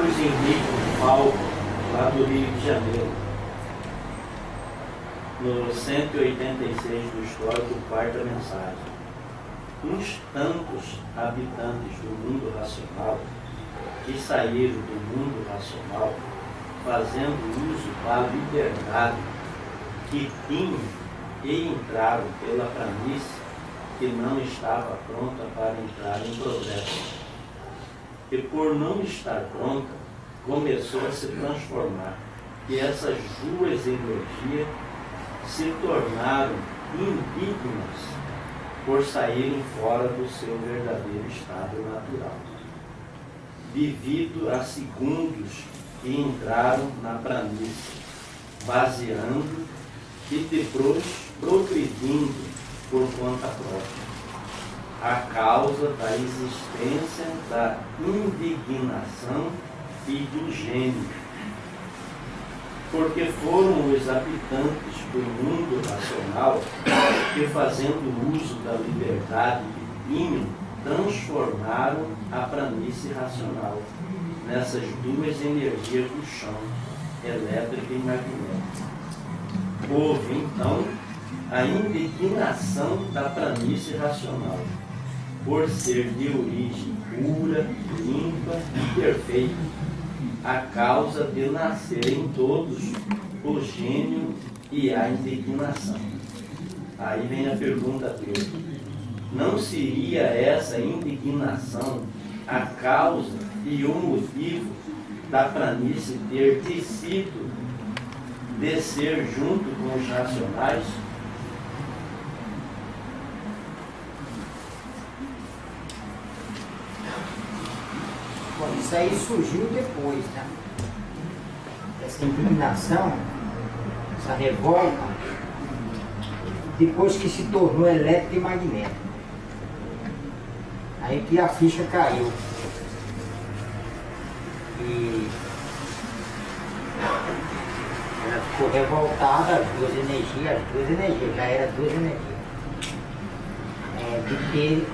Carlos Henrique Falco, lá do Rio de Janeiro, no 186 do Histórico, quarta mensagem. Uns tantos habitantes do mundo racional que saíram do mundo racional, fazendo uso da liberdade que tinham e entraram pela planície que não estava pronta para entrar em progresso. E por não estar pronta, começou a se transformar. E essas duas energias se tornaram indignas por saírem fora do seu verdadeiro estado natural, devido a segundos que entraram na planície, baseando e depois progredindo por conta própria, a causa da existência da indignação e do gênio, porque foram os habitantes do mundo racional que, fazendo uso da liberdade que tinham, transformaram a planície racional nessas duas energias do chão, elétrica e magnética. Houve, então, a indignação da planície racional, por ser de origem pura, limpa e perfeita, a causa de nascerem todos o gênio e a indignação. Aí vem a pergunta dele. Não seria essa indignação a causa e o motivo da planície ter decidido descer junto com os racionais? Bom, isso aí surgiu depois, né? Essa indignação, essa revolta, depois que se tornou elétrico e magnético. Aí que a ficha caiu. E ela ficou revoltada, as duas energias, já eram duas energias. De ter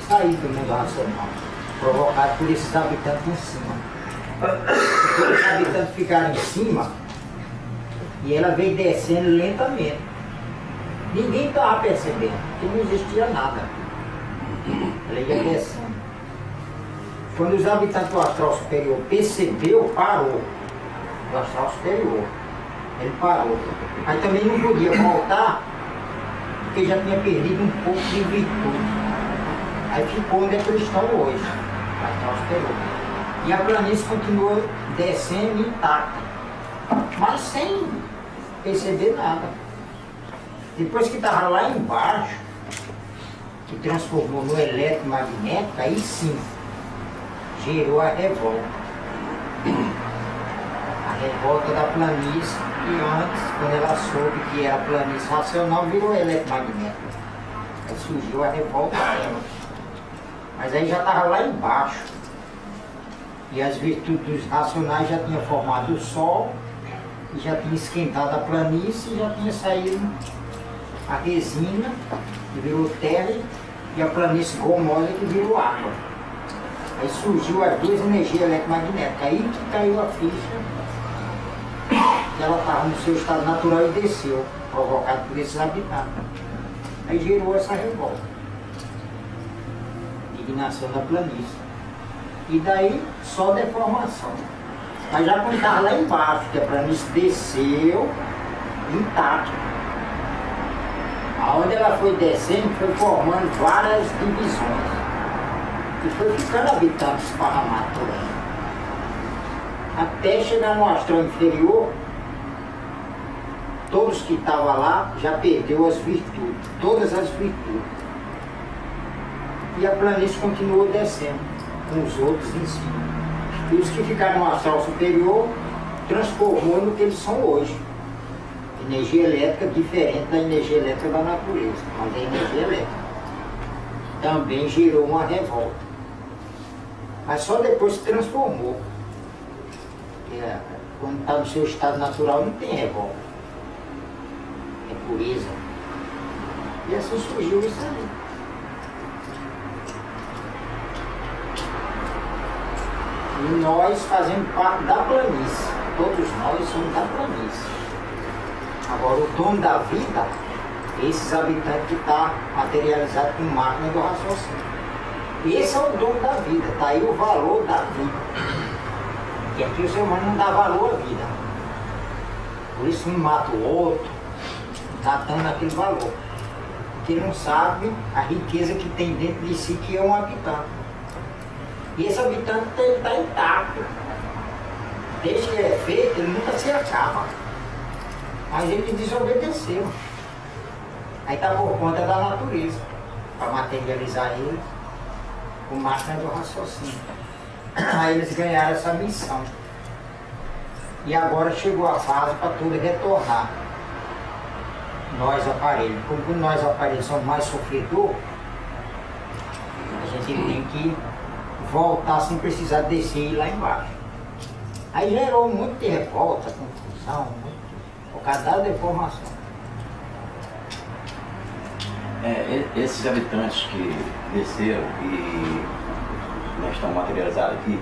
saído do mundo racional, provocado por esses habitantes em cima. Porque os habitantes ficaram em cima e ela veio descendo lentamente. Ninguém estava percebendo, porque não existia nada. Ela ia descendo. Quando os habitantes do astral superior percebeu, parou. Do astral superior. Ele parou. Aí também não podia voltar, porque já tinha perdido um pouco de virtude. Aí ficou onde é que eles estão hoje, no astral superior. E a planície continuou descendo intacta, mas sem perceber nada. Depois que estava lá embaixo, que transformou no eletromagnético, aí sim, gerou a revolta. A revolta da planície, que antes, quando ela soube que era planície racional, virou eletromagnético. Aí surgiu a revolta dela. Mas aí já estava lá embaixo. E as virtudes dos racionais já tinham formado o Sol, e já tinha esquentado a planície, e já tinha saído a resina, que virou terra, e a planície gomosa, que virou água. Aí surgiu as duas energias eletromagnéticas. Aí que caiu a ficha, que ela estava no seu estado natural e desceu, provocado por esses habitantes. Aí gerou essa revolta, indignação da planície. E daí só deformação. Mas já quando estava lá embaixo, que a planície desceu intacta. Aonde ela foi descendo, foi formando várias divisões. E foi ficando habitantes esparramados por aí. Até chegar no astral inferior, todos que estavam lá já perdeu as virtudes, todas as virtudes. E a planície continuou descendo, com os outros em cima. E os que ficaram no astral superior transformou no que eles são hoje. Energia elétrica diferente da energia elétrica da natureza, mas a energia elétrica também gerou uma revolta. Mas só depois se transformou. Quando está no seu estado natural não tem revolta. É pureza. E assim surgiu isso ali. E nós fazemos parte da planície. Todos nós somos da planície. Agora, o dono da vida, esses habitantes que estão materializados com máquina do raciocínio. Esse é o dono da vida, está aí o valor da vida. E aqui o ser humano não dá valor à vida. Por isso um mata o outro, está dando aquele valor. Porque não sabe a riqueza que tem dentro de si, que é um habitante. E esse habitante está intacto. Desde que é feito, ele nunca se acaba. Mas ele desobedeceu. Aí está por conta da natureza, para materializar ele com máquina do raciocínio. Aí eles ganharam essa missão. E agora chegou a fase para tudo retornar. Nós aparelhos. Como nós aparelhos somos mais sofredores, a gente tem que voltar sem precisar descer e ir lá embaixo. Aí gerou muito de revolta, confusão, por causa da deformação. Esses habitantes que desceram e não estão materializados aqui,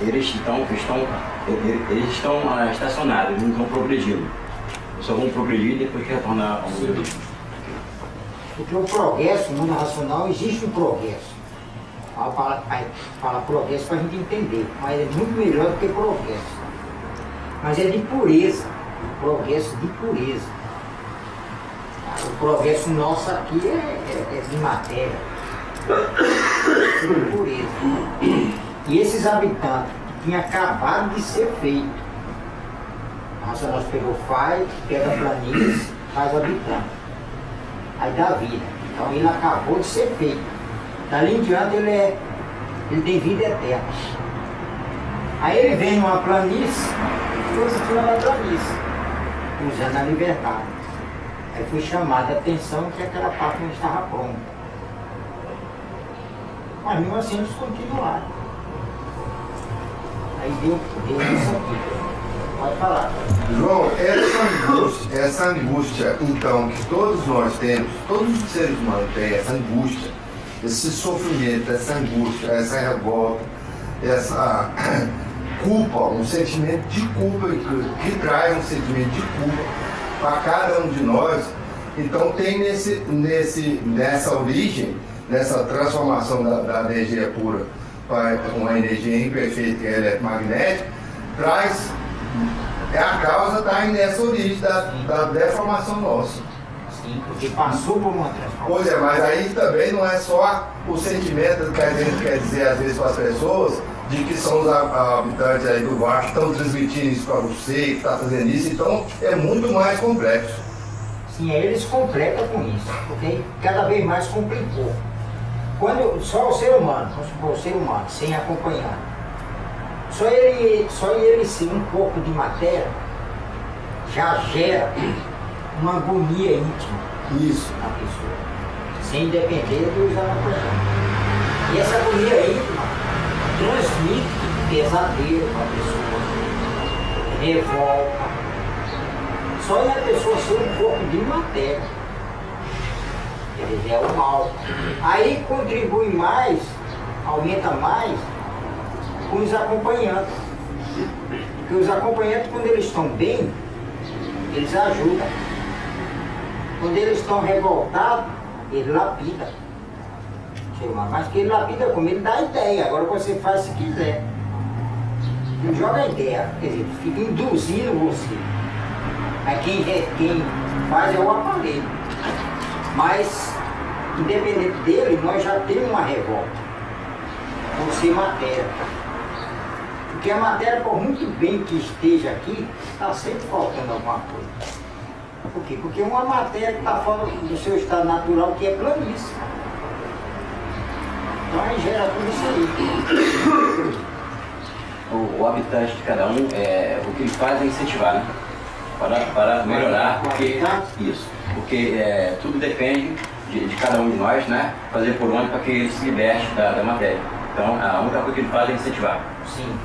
eles estão estacionados, eles não estão progredindo. Eles só vão progredir depois que retornar ao mundo. Porque o progresso, no mundo racional, existe um progresso. Fala progresso para a gente entender, mas é muito melhor do que progresso. Mas é de pureza, progresso de pureza. O progresso nosso aqui é de matéria, de pureza. E esses habitantes que tinham acabado de ser feito, nós pegou pega planície, faz habitante. Aí dá vida. Então ele acabou de ser feito. Dali em diante ele tem vida eterna. Aí ele vem numa planície, trouxe aquilo na planície, usando a liberdade. Aí foi chamada a atenção que aquela parte não estava pronta. Mas mesmo assim eles continuaram. Aí deu isso aqui. Pode falar. João, essa angústia, então, que todos nós temos, todos os seres humanos têm essa angústia, esse sofrimento, essa angústia, essa revolta, essa culpa, um sentimento de culpa, que traz um sentimento de culpa para cada um de nós. Então tem nessa origem, nessa transformação da energia pura para uma energia imperfeita, que é eletromagnética, a causa está aí nessa origem da deformação nossa. Sim, porque passou por uma transformação. Pois é, mas aí também não é só o sentimento que a gente quer dizer às vezes para as pessoas, de que são os habitantes aí do baixo que estão transmitindo isso para você, que está fazendo isso, então é muito mais complexo. Sim, eles completam com isso, porque cada vez mais complicou. Quando só o ser humano, vamos supor, o ser humano, sem acompanhar, só ele ser um pouco de matéria já gera uma agonia íntima Isso. na pessoa, sem depender dos acompanhantes. E essa agonia íntima transmite pesadelo para a pessoa, revolta. Só é a pessoa ser um pouco de matéria, quer dizer, é o mal. Aí contribui mais, aumenta mais com os acompanhantes. Porque os acompanhantes, quando eles estão bem, eles ajudam. Quando eles estão revoltados, eles lapidam. Mas que ele lapida como? Ele dá a ideia, agora você faz se quiser. Não joga a ideia, quer dizer, fica induzindo você. Mas quem faz é o aparelho. Mas, independente dele, nós já temos uma revolta. Por ser matéria. Porque a matéria, por muito bem que esteja aqui, está sempre faltando alguma coisa. Por quê? Porque uma matéria que está fora do seu estado natural, que é planície. Então aí gera tudo isso aí. O habitante de cada um, o que ele faz é incentivar, né? Para melhorar, porque isso, porque tudo depende de cada um de nós, né? Fazer por onde para que ele se liberte da matéria. Então a única coisa que ele faz é incentivar. Sim,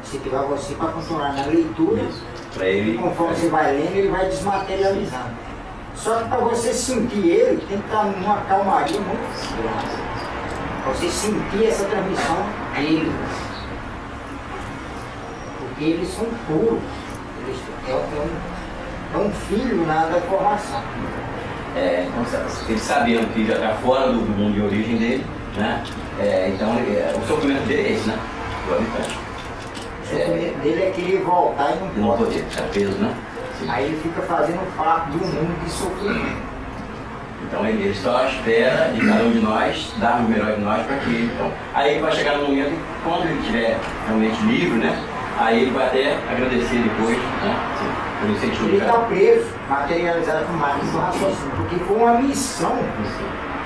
incentivar você para continuar na leitura. Isso. Para ele. E conforme você vai lendo, ele vai desmaterializando. Só que para você sentir ele, tem que estar numa calmaria muito grande. Você sentir essa transmissão deles. Porque eles são puros. É um filho na deformação. Então, ele sabendo que já está fora do mundo de origem dele, né? Então, o sofrimento dele é esse, né? Do habitante. O sofrimento dele é querer voltar e não pode. Está preso, né? Sim. Aí ele fica fazendo parte do mundo de sofrimento. Então ele só espera de cada um de nós, dar o melhor de nós para que. Então, aí vai chegar no momento que quando ele estiver realmente livre, né? Aí ele vai até agradecer depois, né? Sim, por incentivo. Ele está preso, materializado com máquina do raciocínio, porque foi uma missão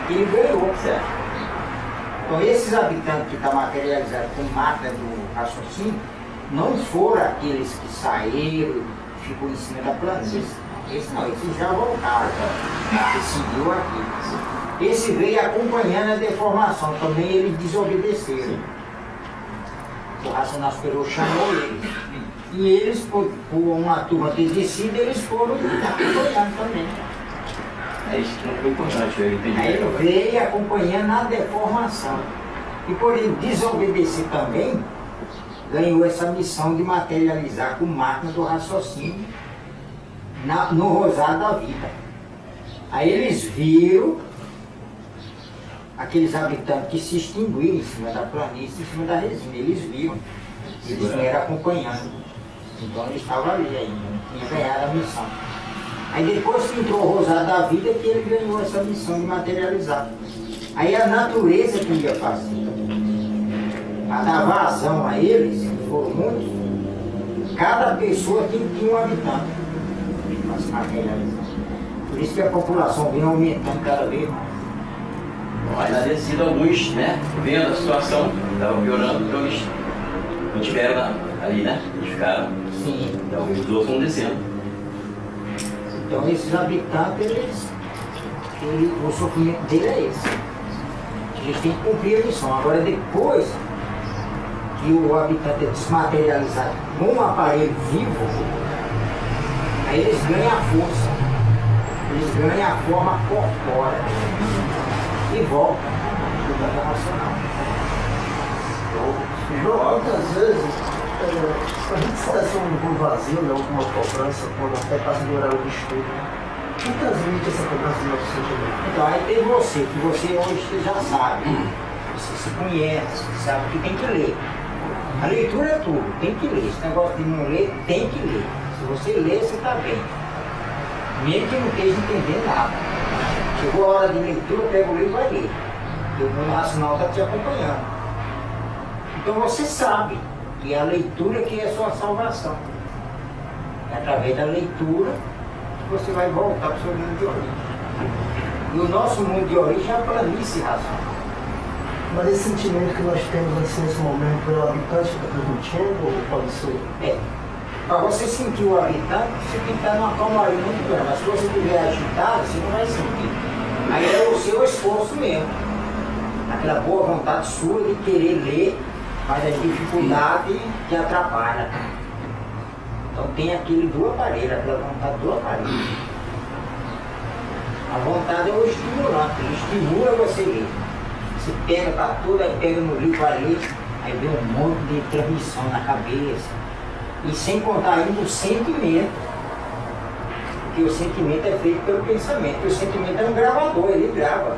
que ele ganhou. Certo. Então esses habitantes que estão materializados com máquina do raciocínio não foram aqueles que saíram e ficou em cima da planície. Esse não, esse já voltaram, que seguiu aqui. Esse veio acompanhando a deformação, também eles desobedeceram. O racional superior chamou eles. E eles, por uma turma ter descido, eles foram acompanhando também. É isso que foi importante, eu entendi. Aí ele veio acompanhando a deformação. E por ele desobedecer também, ganhou essa missão de materializar com máquina do raciocínio no rosário da vida. Aí eles viram aqueles habitantes que se extinguiram em cima da planície, em cima da resina. Eles viram, eles vieram acompanhando. Então eles estavam ali ainda, e ganharam a missão. Aí depois que entrou o rosário da vida, que ele ganhou essa missão de materializar. Aí a natureza que ia fazer, a dar vazão a eles, que foram muitos, cada pessoa tinha um habitante para se materializar. Por isso que a população vem aumentando cada vez mais. Mas na descida alguns, né, vendo a situação, estava piorando, então eles não tiveram ali, né? Eles ficaram. Sim. Então os outros vão descendo. Então esses habitantes, o sofrimento dele é esse. Eles têm que cumprir a missão. Agora depois que o habitante é desmaterializado com um aparelho vivo, aí eles ganham a força, eles ganham a forma corpórea e voltam para o mundo racional. Muitas vezes a gente está um vazio, né, alguma cobrança, quando até passa do horário de estudo. Quem transmite essa cobrança do nosso sentimento? Então aí tem você, que você hoje já sabe, você se conhece, sabe que tem que ler. A leitura é tudo, tem que ler. Esse negócio de não ler, tem que ler. Se você ler, você está bem. Mesmo que não esteja entendendo nada. Chegou a hora de leitura, pega o livro e vai ler. E o mundo racional está te acompanhando. Então você sabe que é a leitura que é a sua salvação. É através da leitura que você vai voltar para o seu mundo de origem. E o nosso mundo de origem é a planície racional. Mas esse sentimento que nós temos assim, nesse momento é o habitante que está transmitindo ou pode ser? Para você sentir o habitante, você tem que estar numa calmaria muito grande. Mas se você estiver agitado, você não vai sentir. Aí é o seu esforço mesmo. Aquela boa vontade sua de querer ler, mas a dificuldade te atrapalha. Então tem aquele do aparelho, aquela vontade do aparelho. A vontade é o estimulante, ele estimula você ler. Você pega para tudo, aí pega no livro para ler, aí vem um monte de transmissão na cabeça. E sem contar ainda o sentimento. Porque o sentimento é feito pelo pensamento. O sentimento é um gravador, ele grava.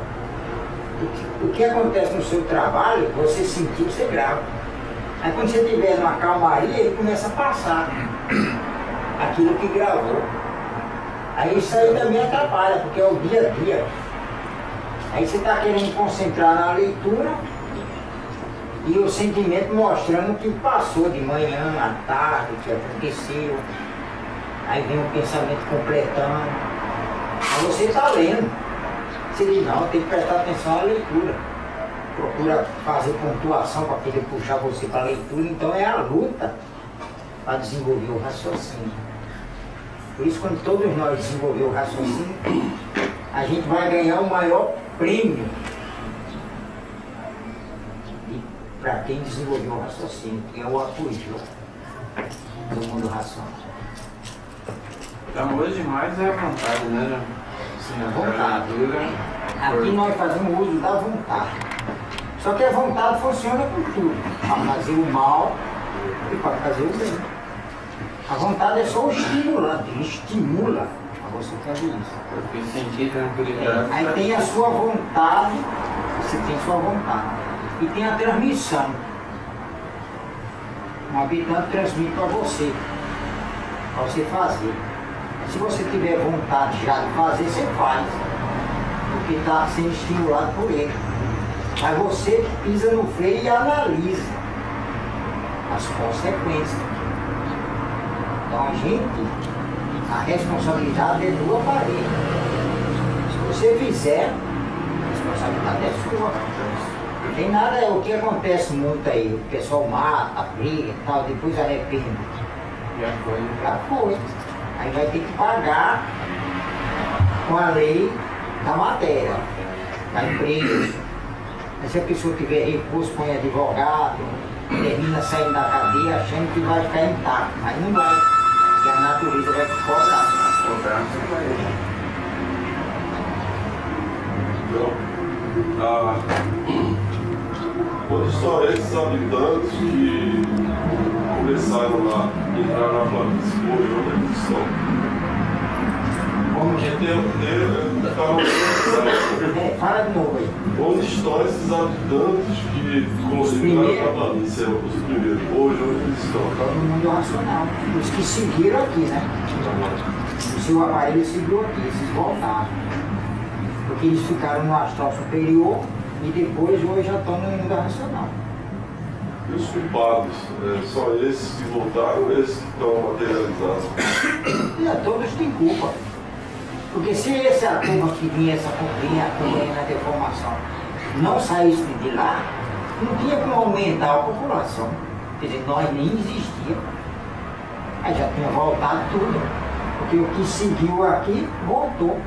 O que acontece no seu trabalho, você sentir, você grava. Aí quando você estiver numa calmaria, ele começa a passar aquilo que gravou. Aí isso aí também atrapalha, porque é o dia a dia. Aí você está querendo concentrar na leitura e o sentimento mostrando o que passou de manhã, à tarde, o que aconteceu. Aí vem o pensamento completando. Aí você está lendo. Você diz, não, tem que prestar atenção à leitura. Procura fazer pontuação para poder puxar você para a leitura. Então é a luta para desenvolver o raciocínio. Por isso, quando todos nós desenvolver o raciocínio, a gente vai ganhar o maior prêmio para quem desenvolveu o raciocínio, que é o apoio do mundo racional. Então hoje mais é a vontade, né? Assim, a Vontade. literatura. Aqui nós fazemos uso da vontade. Só que a vontade funciona com tudo, para fazer o mal e para fazer o bem. A vontade é só o estimulante, ele estimula a você fazer isso. Porque sentir tranquilidade. Aí tem a sua vontade, você tem sua vontade. E tem a transmissão. Um habitante transmite para você fazer. Se você tiver vontade já de fazer, você faz. Porque está sendo estimulado por ele. Mas você pisa no freio e analisa as consequências. Então a responsabilidade é do aparelho. Se você fizer, a responsabilidade é sua. Não tem nada, é o que acontece muito aí. O pessoal mata, briga e tal, depois arrepende. Já foi. Aí vai ter que pagar com a lei da matéria, da empresa. Mas se a pessoa tiver recurso, põe advogado, termina saindo da cadeia achando que vai ficar intacto, mas não vai, porque a natureza vai te cobrar. Onde estão esses habitantes que começaram lá, entraram na planície, hoje onde eles estão? Como fala de novo aí. Onde estão esses habitantes que entraram na planície, os primeiros, hoje onde eles estão? Todo mundo racional. Os que seguiram aqui, né? O seu aparelho seguiu aqui, esses voltaram. Porque eles ficaram no astral superior e depois hoje já estão no mundo racional. E os culpados, só esses que voltaram ou esses que estão materializados? Todos têm culpa. Porque se essa turma que vinha na deformação não saísse de lá, não tinha como aumentar a população. Quer dizer, nós nem existíamos. Aí já tinha voltado tudo. Porque o que seguiu aqui, voltou.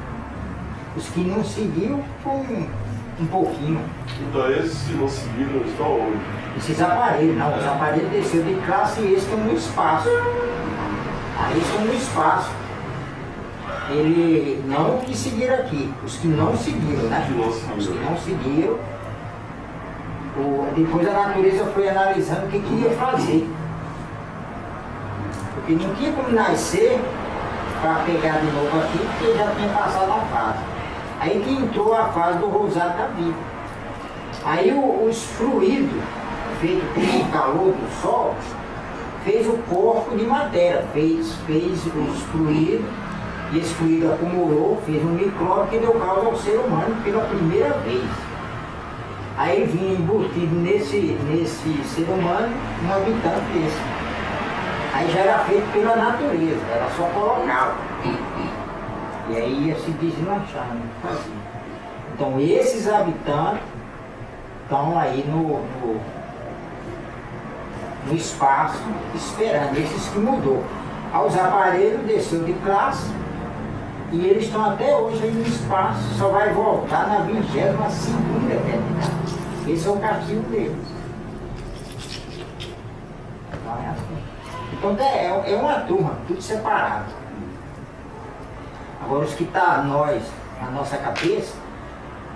Os que não seguiu, foi um pouquinho. Então esses que não seguiram estão onde? Esses aparelhos, não. Os aparelhos desceram de classe e eles estão no espaço. Aí estão no espaço. Ele, não que seguiram aqui, os que não seguiram, né? Os que não seguiram, depois a natureza foi analisando o que ia fazer. Porque não tinha como nascer para pegar de novo aqui, porque já tinha passado a fase. Aí que entrou a fase do rosário da vida. Aí os fluidos, feitos pelo calor do sol, fez o corpo de matéria, fez os fluidos. E esse fluido acumulou, fez um micróbio que deu causa ao ser humano pela primeira vez. Aí ele vinha embutido nesse ser humano um habitante desse. Aí já era feito pela natureza, era só colocá-lo. E aí ia se deslanchando, fazia. Então esses habitantes estão aí no espaço esperando, esses que mudou. Os aparelhos desceu de classe. E eles estão até hoje aí no espaço, só vai voltar na 22ª eternidade. Esse é o castigo deles. Então é uma turma, tudo separado. Agora os que estão nós, na nossa cabeça,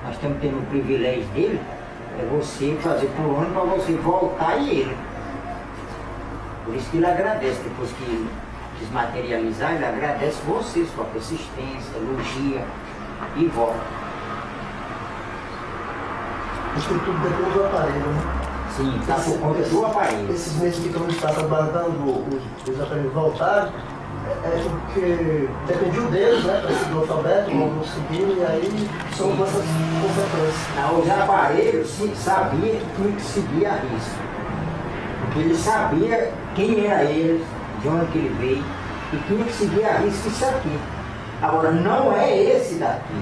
nós estamos tendo o privilégio dele, é você fazer por ano para você voltar e ele. Por isso que ele agradece, depois que desmaterializar, ele agradece você, sua persistência, elogia e volta. Isso tudo depois do aparelho, né? Sim, está por conta do aparelho. Esses meses que estão no espaço aguardando os aparelhos voltarem, é porque dependiu deles, né? Para seguir o alfabeto, não seguiram, e aí são essas consequências. Os aparelhos sabiam que tinha que seguir a risco. Porque ele sabia quem era ele, de onde que ele veio, e tinha que seguir a risco isso aqui. Agora, não é esse daqui.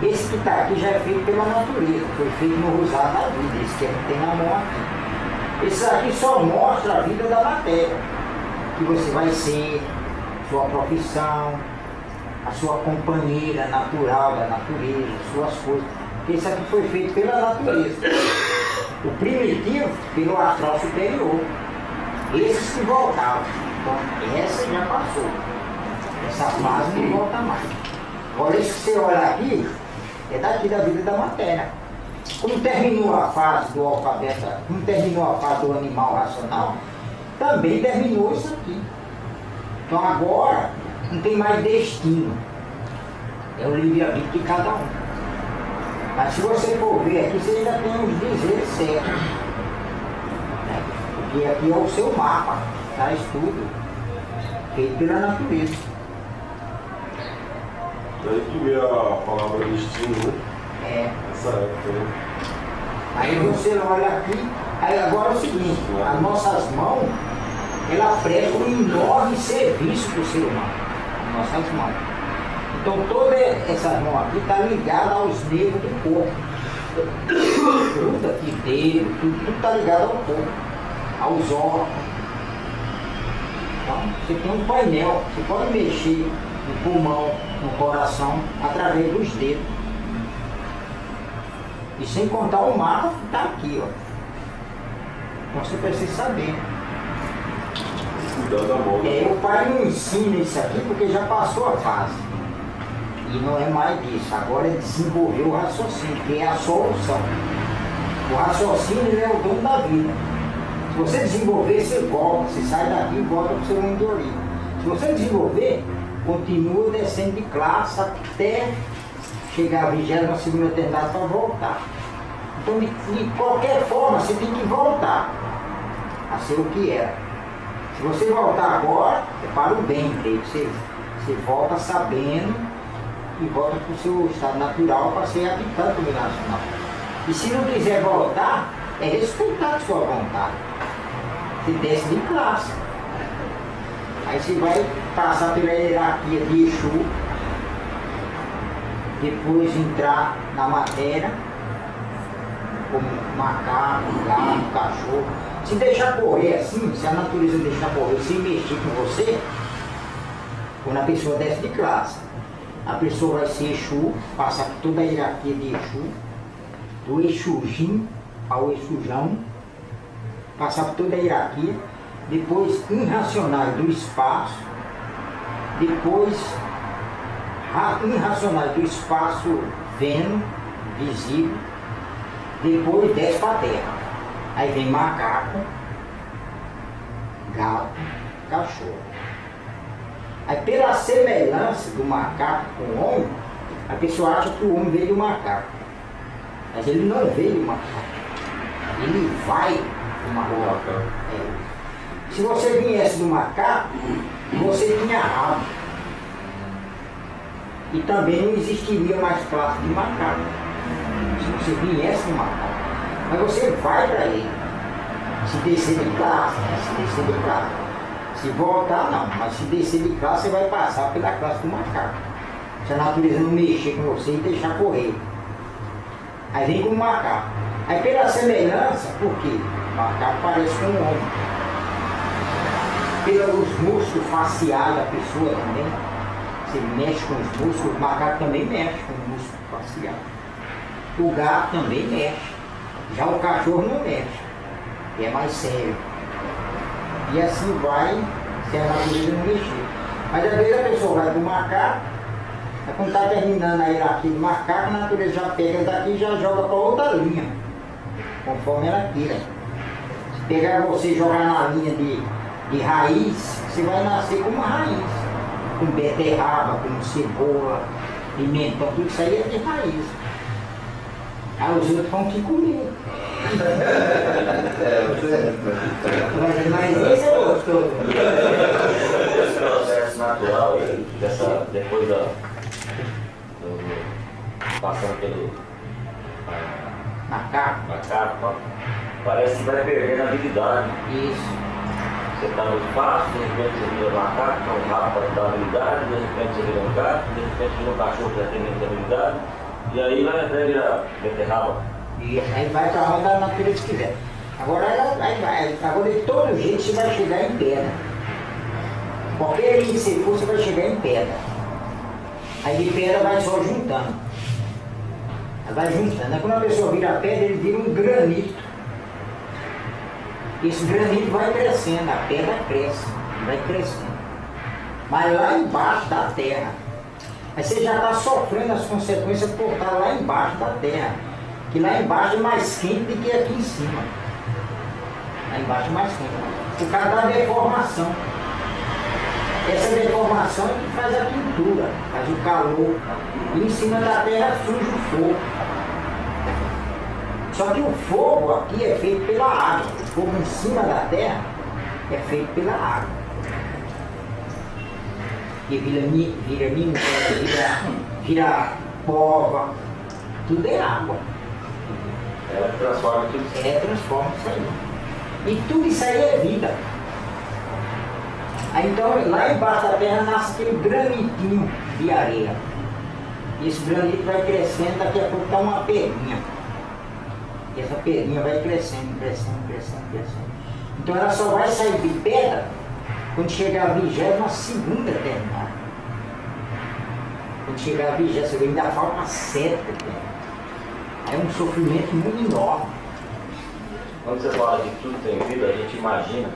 Esse que está aqui já é feito pela natureza, foi feito no rosário da vida, esse que a gente tem na mão aqui. Esse aqui só mostra a vida da matéria, que você vai ser, sua profissão, a sua companheira natural da natureza, suas coisas. Esse aqui foi feito pela natureza. O primitivo, pelo astral superior. Esses que voltavam. Então, essa já passou. Essa fase não volta mais. Agora, esse que você olha aqui, é daqui da vida da matéria. como terminou a fase do alfabeto, como terminou a fase do animal racional, também terminou isso aqui. Então agora não tem mais destino. É o livre-arbítrio de cada um. Mas se você for ver aqui, você ainda tem os dizeres certos. Né? Porque aqui é o seu mapa, traz tudo, feito pela natureza. Daí que veio a palavra destino, né? É. Nessa época, né? Aí você olha aqui, aí agora é o seguinte, as nossas mãos, ela presta um enorme serviço para o ser humano. As nossas mãos. Então toda essa mão aqui está ligada aos nervos do corpo. Tudo aqui, dedo, tudo está ligado ao corpo, aos órgãos. Então você tem um painel, você pode mexer no pulmão, no coração, através dos dedos. E sem contar o mapa que está aqui, ó. Então você precisa saber. Cuidado da mão. O pai não ensina isso aqui porque já passou a fase. E não é mais disso. Agora é desenvolver o raciocínio, que é a solução. O raciocínio ele é o dono da vida. Se você desenvolver, você volta. Você sai daqui e volta para o seu mundo de origem. Se você desenvolver, continua descendo de classe até chegar à 22ª eternidade para voltar. Então, de qualquer forma, você tem que voltar a ser o que era. Se você voltar agora, é para o bem dele. Você volta sabendo e volta para o seu estado natural para ser habitante nacional. E se não quiser voltar, é respeitar a sua vontade. Você desce de classe. Aí você vai passar pela hierarquia de Exu, depois entrar na matéria, como macaco, gato, cachorro. Se deixar correr assim, se a natureza deixar correr sem mexer com você, quando a pessoa desce de classe, a pessoa vai ser Exu, passar por toda a hierarquia de Exu, do Exujim ao Exujão, passar por toda a hierarquia, depois irracionais do espaço, depois irracionais do espaço vendo, visível, depois desce para a terra. Aí vem macaco, gato, cachorro. Aí pela semelhança do macaco com o homem, a pessoa acha que o homem veio do macaco. Mas ele não veio do macaco. Ele vai do macaco. É. Se você viesse do macaco, você tinha rabo. E também não existiria mais classe de macaco. Se você viesse do macaco. Mas você vai para ele. Se descer de classe, né? Se descer de classe. Se voltar, não. Mas se descer de classe, você vai passar pela classe do macaco. Se a natureza não mexer com você e deixar correr. Aí vem com o macaco. Aí pela semelhança, por quê? O macaco parece com um homem. Pelos músculos faciais da pessoa também. Você mexe com os músculos, o macaco também mexe com o músculo facial. O gato também mexe. Já o cachorro não mexe, que é mais sério. E assim vai, se a natureza não mexer. Mas às vezes a pessoa vai do macaco, quando está terminando a hierarquia do macaco, a natureza já pega daqui e já joga para outra linha, conforme ela queira. Se pegar você e jogar na linha de raiz, você vai nascer como uma raiz. Com beterraba, com cebola, pimentão, tudo isso aí é de raiz. Aí os outros vão te comer. Mas esse é gostoso. Esse processo natural aí, depois passando pelo macaco, parece que vai perdendo a habilidade. Isso. Você está no espaço, de repente você vira macaco, um rato para dar habilidade, de repente você vira um gato, de repente vira um cachorro que já tem menos habilidade. E aí vai até virar beterraba. E aí vai para onde a natureza quiser. Agora agora de todo jeito você vai chegar em pedra. Qualquer linha que você for, você vai chegar em pedra. Aí de pedra vai só juntando. Ela vai juntando. Aí quando a pessoa vira a pedra, ele vira um granito. Esse granito vai crescendo, a pedra cresce, vai crescendo. Mas lá embaixo da terra. Aí você já está sofrendo as consequências por estar lá embaixo da terra. Que lá embaixo é mais quente do que aqui em cima. Lá embaixo é mais quente. Por causa da deformação. Essa deformação é que faz a pintura, faz o calor. E em cima da terra surge o fogo. Só que o fogo aqui é feito pela água. O fogo em cima da terra é feito pela água. Que vira minério, vira pova, tudo é água. Ela transforma tudo. Transforma isso aí. E tudo isso aí é vida. Aí, então lá embaixo da terra nasce aquele granitinho de areia. E esse granito vai crescendo, daqui a pouco está uma pedrinha. E essa pedrinha vai crescendo, crescendo, crescendo, crescendo. Então ela só vai sair de pedra quando chegar a 22ª terminal. Quando chegar a 20ª, ainda falta 7 terminal. É um sofrimento muito enorme. Quando você fala de que tudo tem vida, a gente imagina,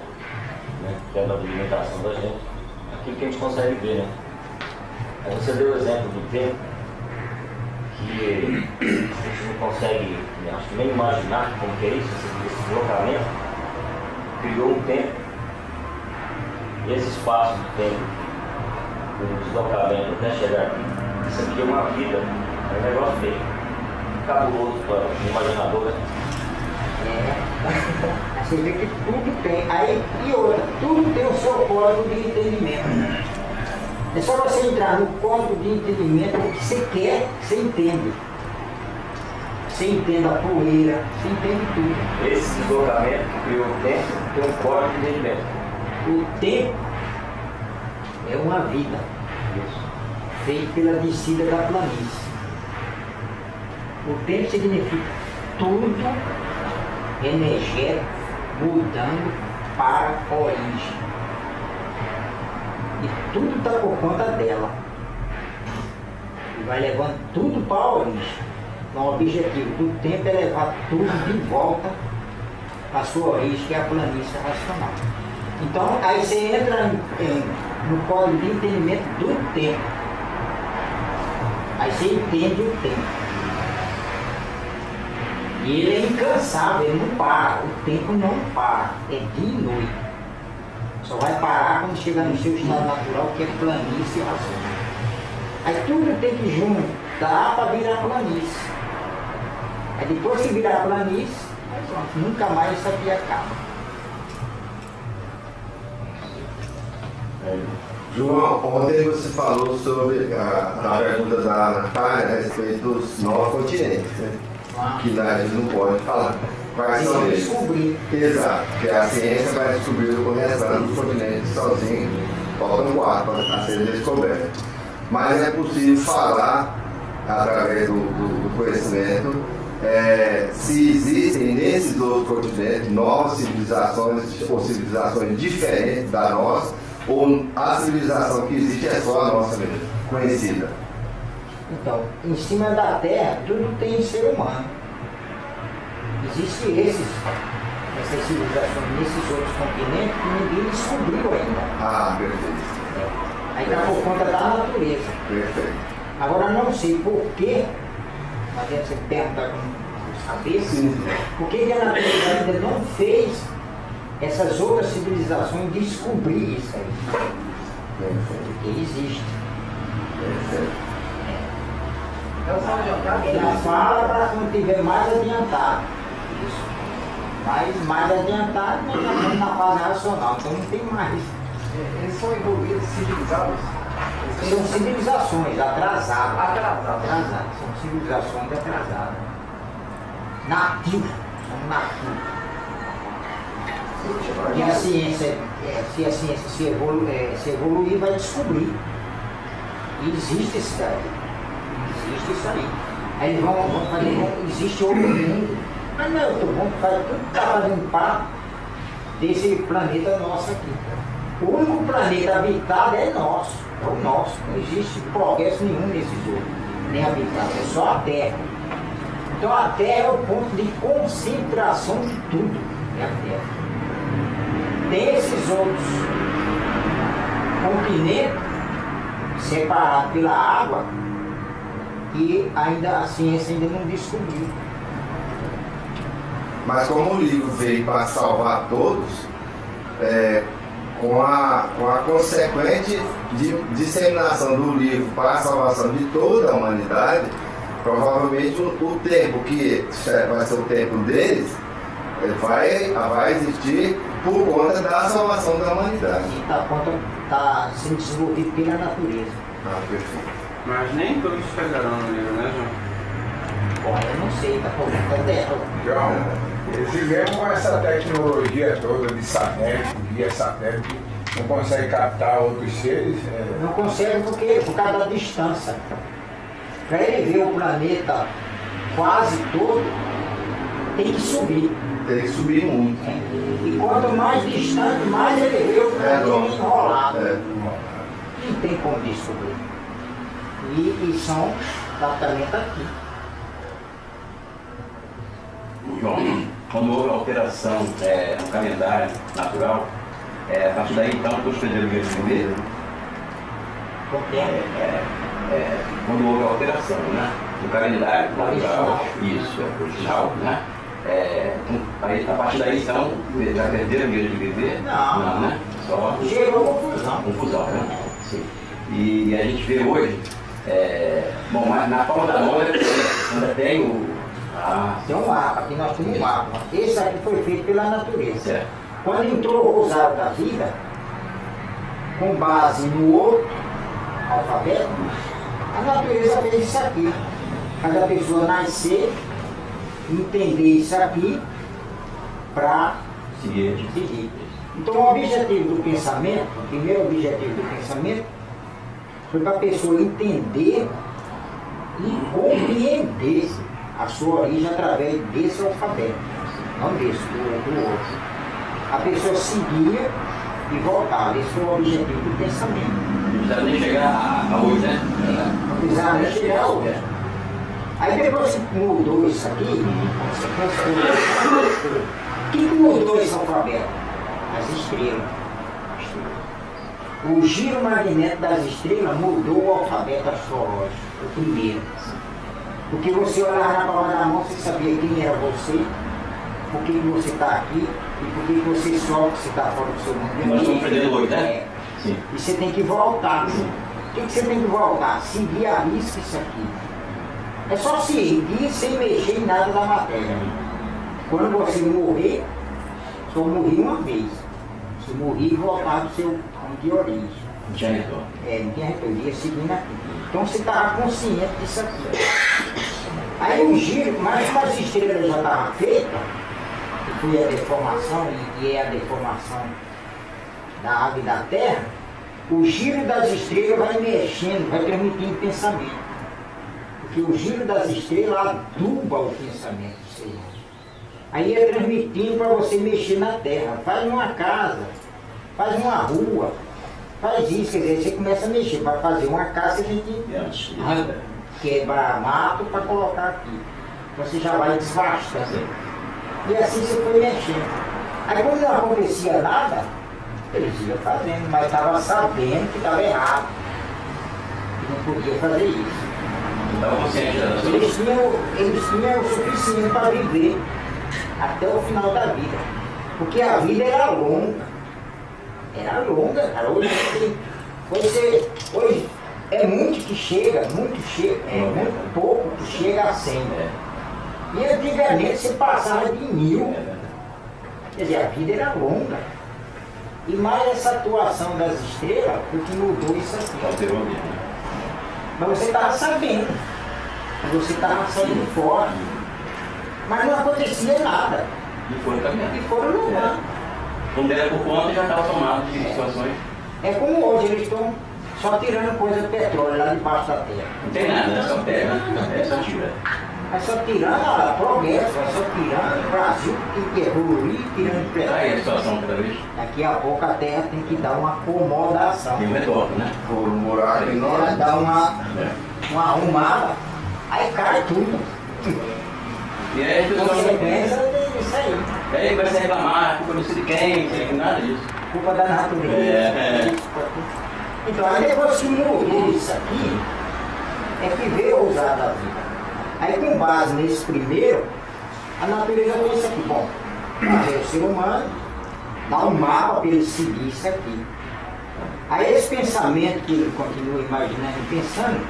né, que é da alimentação da gente, aquilo que a gente consegue ver, né? Aí você deu o exemplo do tempo, que a gente não consegue, acho que nem imaginar como que é isso, esse deslocamento, criou um tempo, e esse espaço do tempo, do deslocamento até chegar aqui, isso aqui é uma vida, é um negócio meio cabuloso para o imaginador, né? Você vê que tudo tem, aí e outra, tudo tem o seu código de entendimento. É só você entrar no código de entendimento, o que você quer, você entende. Você entende a poeira, você entende tudo. Esse deslocamento que criou o tempo tem um código de entendimento. O tempo é uma vida, feita pela descida da planície. O tempo significa tudo energético mudando para a origem. E tudo está por conta dela. E vai levando tudo para a origem. Então o objetivo do tempo é levar tudo de volta à sua origem, que é a planície racional. Então aí você entra no código de entendimento do tempo. Aí você entende o tempo. E ele é incansável, ele não para, o tempo não para, é dia e noite. Só vai parar quando chegar no seu estado natural, que é planície racional. Aí tudo tem que juntar para virar planície. Aí depois que virar planície, nunca mais isso aqui acaba. João, ontem você falou sobre a pergunta da Natália a respeito dos 9 continentes, né? Que a gente não pode falar. Quais são eles? Descobrir. Exato, porque a ciência vai descobrir o restante dos continentes sozinho, faltam 4 a serem descobertos. Mas é possível falar, através do conhecimento, se existem nesses outros continentes novas civilizações ou civilizações diferentes da nossa, ou a civilização que existe é só a nossa mesmo, conhecida. Então, em cima da Terra, tudo tem ser humano. Existem essas civilizações nesses outros continentes que ninguém descobriu ainda. Ah, perfeito. Aí está por conta da natureza. Perfeito. Agora não sei por quê, mas deve ser perguntar com cabeça, por que a natureza ainda não fez essas outras civilizações descobrir isso aí? Porque existe. Perfeito. Ela fala para quando estiver mais adiantado. Isso. Mas mais adiantado nós já estamos na fase racional, então não tem mais. Eles são envolvidos civilizados? São civilizações atrasadas. São civilizações atrasadas. Nativos. São nativos. E a ciência, se a ciência se evoluir, vai descobrir. E existe isso daí. Existe isso aí. Aí eles vão fazer, existe outro mundo. Mas não é outro mundo, tudo está fazendo parte desse planeta nosso aqui. O único planeta habitado é nosso, é o nosso. Não existe progresso nenhum nesses outros, nem habitado, é só a Terra. Então a Terra é o ponto de concentração de tudo, é a Terra. Tem esses outros continentes separados pela água que ainda a ciência ainda não descobriu. Mas como o livro veio para salvar todos, com a consequente disseminação do livro para a salvação de toda a humanidade, provavelmente o tempo que vai ser o tempo deles vai existir por conta da salvação da humanidade. Está sendo desenvolvido pela natureza. Ah, perfeito. Mas nem todos chegarão no livro, né, João? Olha, eu não sei, está falando terra. João, se mesmo com essa tecnologia toda de satélite, via satélite, não consegue captar outros seres? Não consegue por causa da distância. Para ele ver o planeta quase todo, tem que subir. Tem que subir muito. E quanto mais distante, mais ele vê o planeta enrolado. Não tem como descobrir. E são exatamente aqui. João, quando houve a alteração no calendário natural, a partir daí então todos perderam o mesmo primeiro? Quando houve a alteração, né? No calendário natural, isso, original, né? Aí, a partir daí então, já perderam o medo de viver? Não, né? Só gerou confusão. Confusão, né? Sim. E a gente vê hoje, bom, mas na palma da mão ainda tem o. Tem um mapa, aqui nós temos um mapa. Esse aqui foi feito pela natureza. Certo. Quando entrou o rosário da vida, com base no outro alfabeto, a natureza fez isso aqui. Cada pessoa nascer, entender isso aqui para seguir. Então o objetivo do pensamento, o primeiro objetivo do pensamento, foi para a pessoa entender e compreender a sua origem através desse alfabeto, não desse, do outro. A pessoa seguia e voltava. Esse foi o objetivo do pensamento. Não precisava nem chegar a hoje, né? Não precisava nem chegar a hoje. Aí depois que mudou isso aqui, o que mudou esse alfabeto? As estrelas. O giro magnético das estrelas mudou o alfabeto astrológico, o primeiro. Porque você olhava na palma da mão, você sabia quem era você, por que você está aqui e por que você sofre se está fora do seu mundo. Nós estamos aprendendo hoje, né? Sim. E você tem que voltar. O que você tem que voltar? Seguir a risca isso aqui. É só seguir sem mexer em nada da matéria. Quando você morrer, só morri uma vez. Você morria e voltar do seu ponto de origem. Não tinha retorno. Não tinha retorno, ia seguindo aqui. Então você estava consciente disso aqui. Aí o giro, mas como as estrelas já estavam feitas, que foi a deformação e é a deformação da água e da terra, o giro das estrelas vai mexendo, vai transmitindo pensamento. Porque o giro das estrelas aduba o pensamento do ser humano. Aí é transmitindo para você mexer na terra. Faz uma casa, faz uma rua, faz isso, quer dizer, você começa a mexer. Para fazer uma casa, a gente quebra mato para colocar aqui. Então você já vai desgastando. E assim você foi mexendo. Aí quando não acontecia nada, eles iam fazendo, mas estavam sabendo que estava errado. Que não podia fazer isso. Estava consciente da sua. Eles tinham o suficiente para viver até o final da vida. Porque a vida era longa. Era longa, cara. Hoje é muito que chega, é muito pouco que chega a 100. E antigamente você passava de 1000. Quer dizer, a vida era longa. E mais essa atuação das estrelas foi que mudou isso aqui. Alterou a vida. Mas você estava sabendo. Você estava saindo fora. Mas não acontecia nada. E foram caminhando. E foram levando. Quando deram por conta, já estava tomado de situações. É como hoje, eles estão só tirando coisa de petróleo lá debaixo da terra. Não tem nada, é só terra, é só tira. É só tirando a progresso, é só tirando o Brasil tem que evoluir, tirando Aí a petróleo. situação cada vez Daqui a pouco a terra tem que dar uma acomodação. tem um retorno, né? Por um buraco Ela enorme. dá uma arrumada, aí cai tudo. E aí a pessoa Consequência disso aí. aí vai se reclamar, culpa não sei de quem, não sei de nada disso. Culpa da natureza. Então, aí depois que mudou isso aqui, é que veio o usar da vida. Aí com base nesse primeiro, A natureza pensa aqui, bom, é o ser humano, dá um mapa para ele seguir isso aqui. Aí esse pensamento que ele continua imaginando e pensando,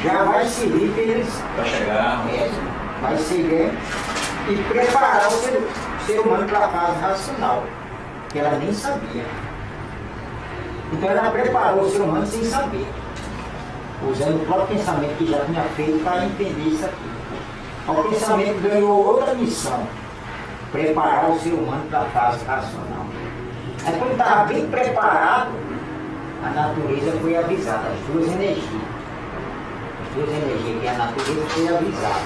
já vai servir para eles. Para chegar. Vai seguir e preparar o ser humano para a fase racional, que ela nem sabia. Então ela preparou o ser humano sem saber, usando o próprio pensamento que já tinha feito para entender isso aqui. O pensamento ganhou outra missão, preparar o ser humano para a fase racional. Aí quando estava bem preparado, a natureza foi avisada, as duas energias que a natureza foi avisada,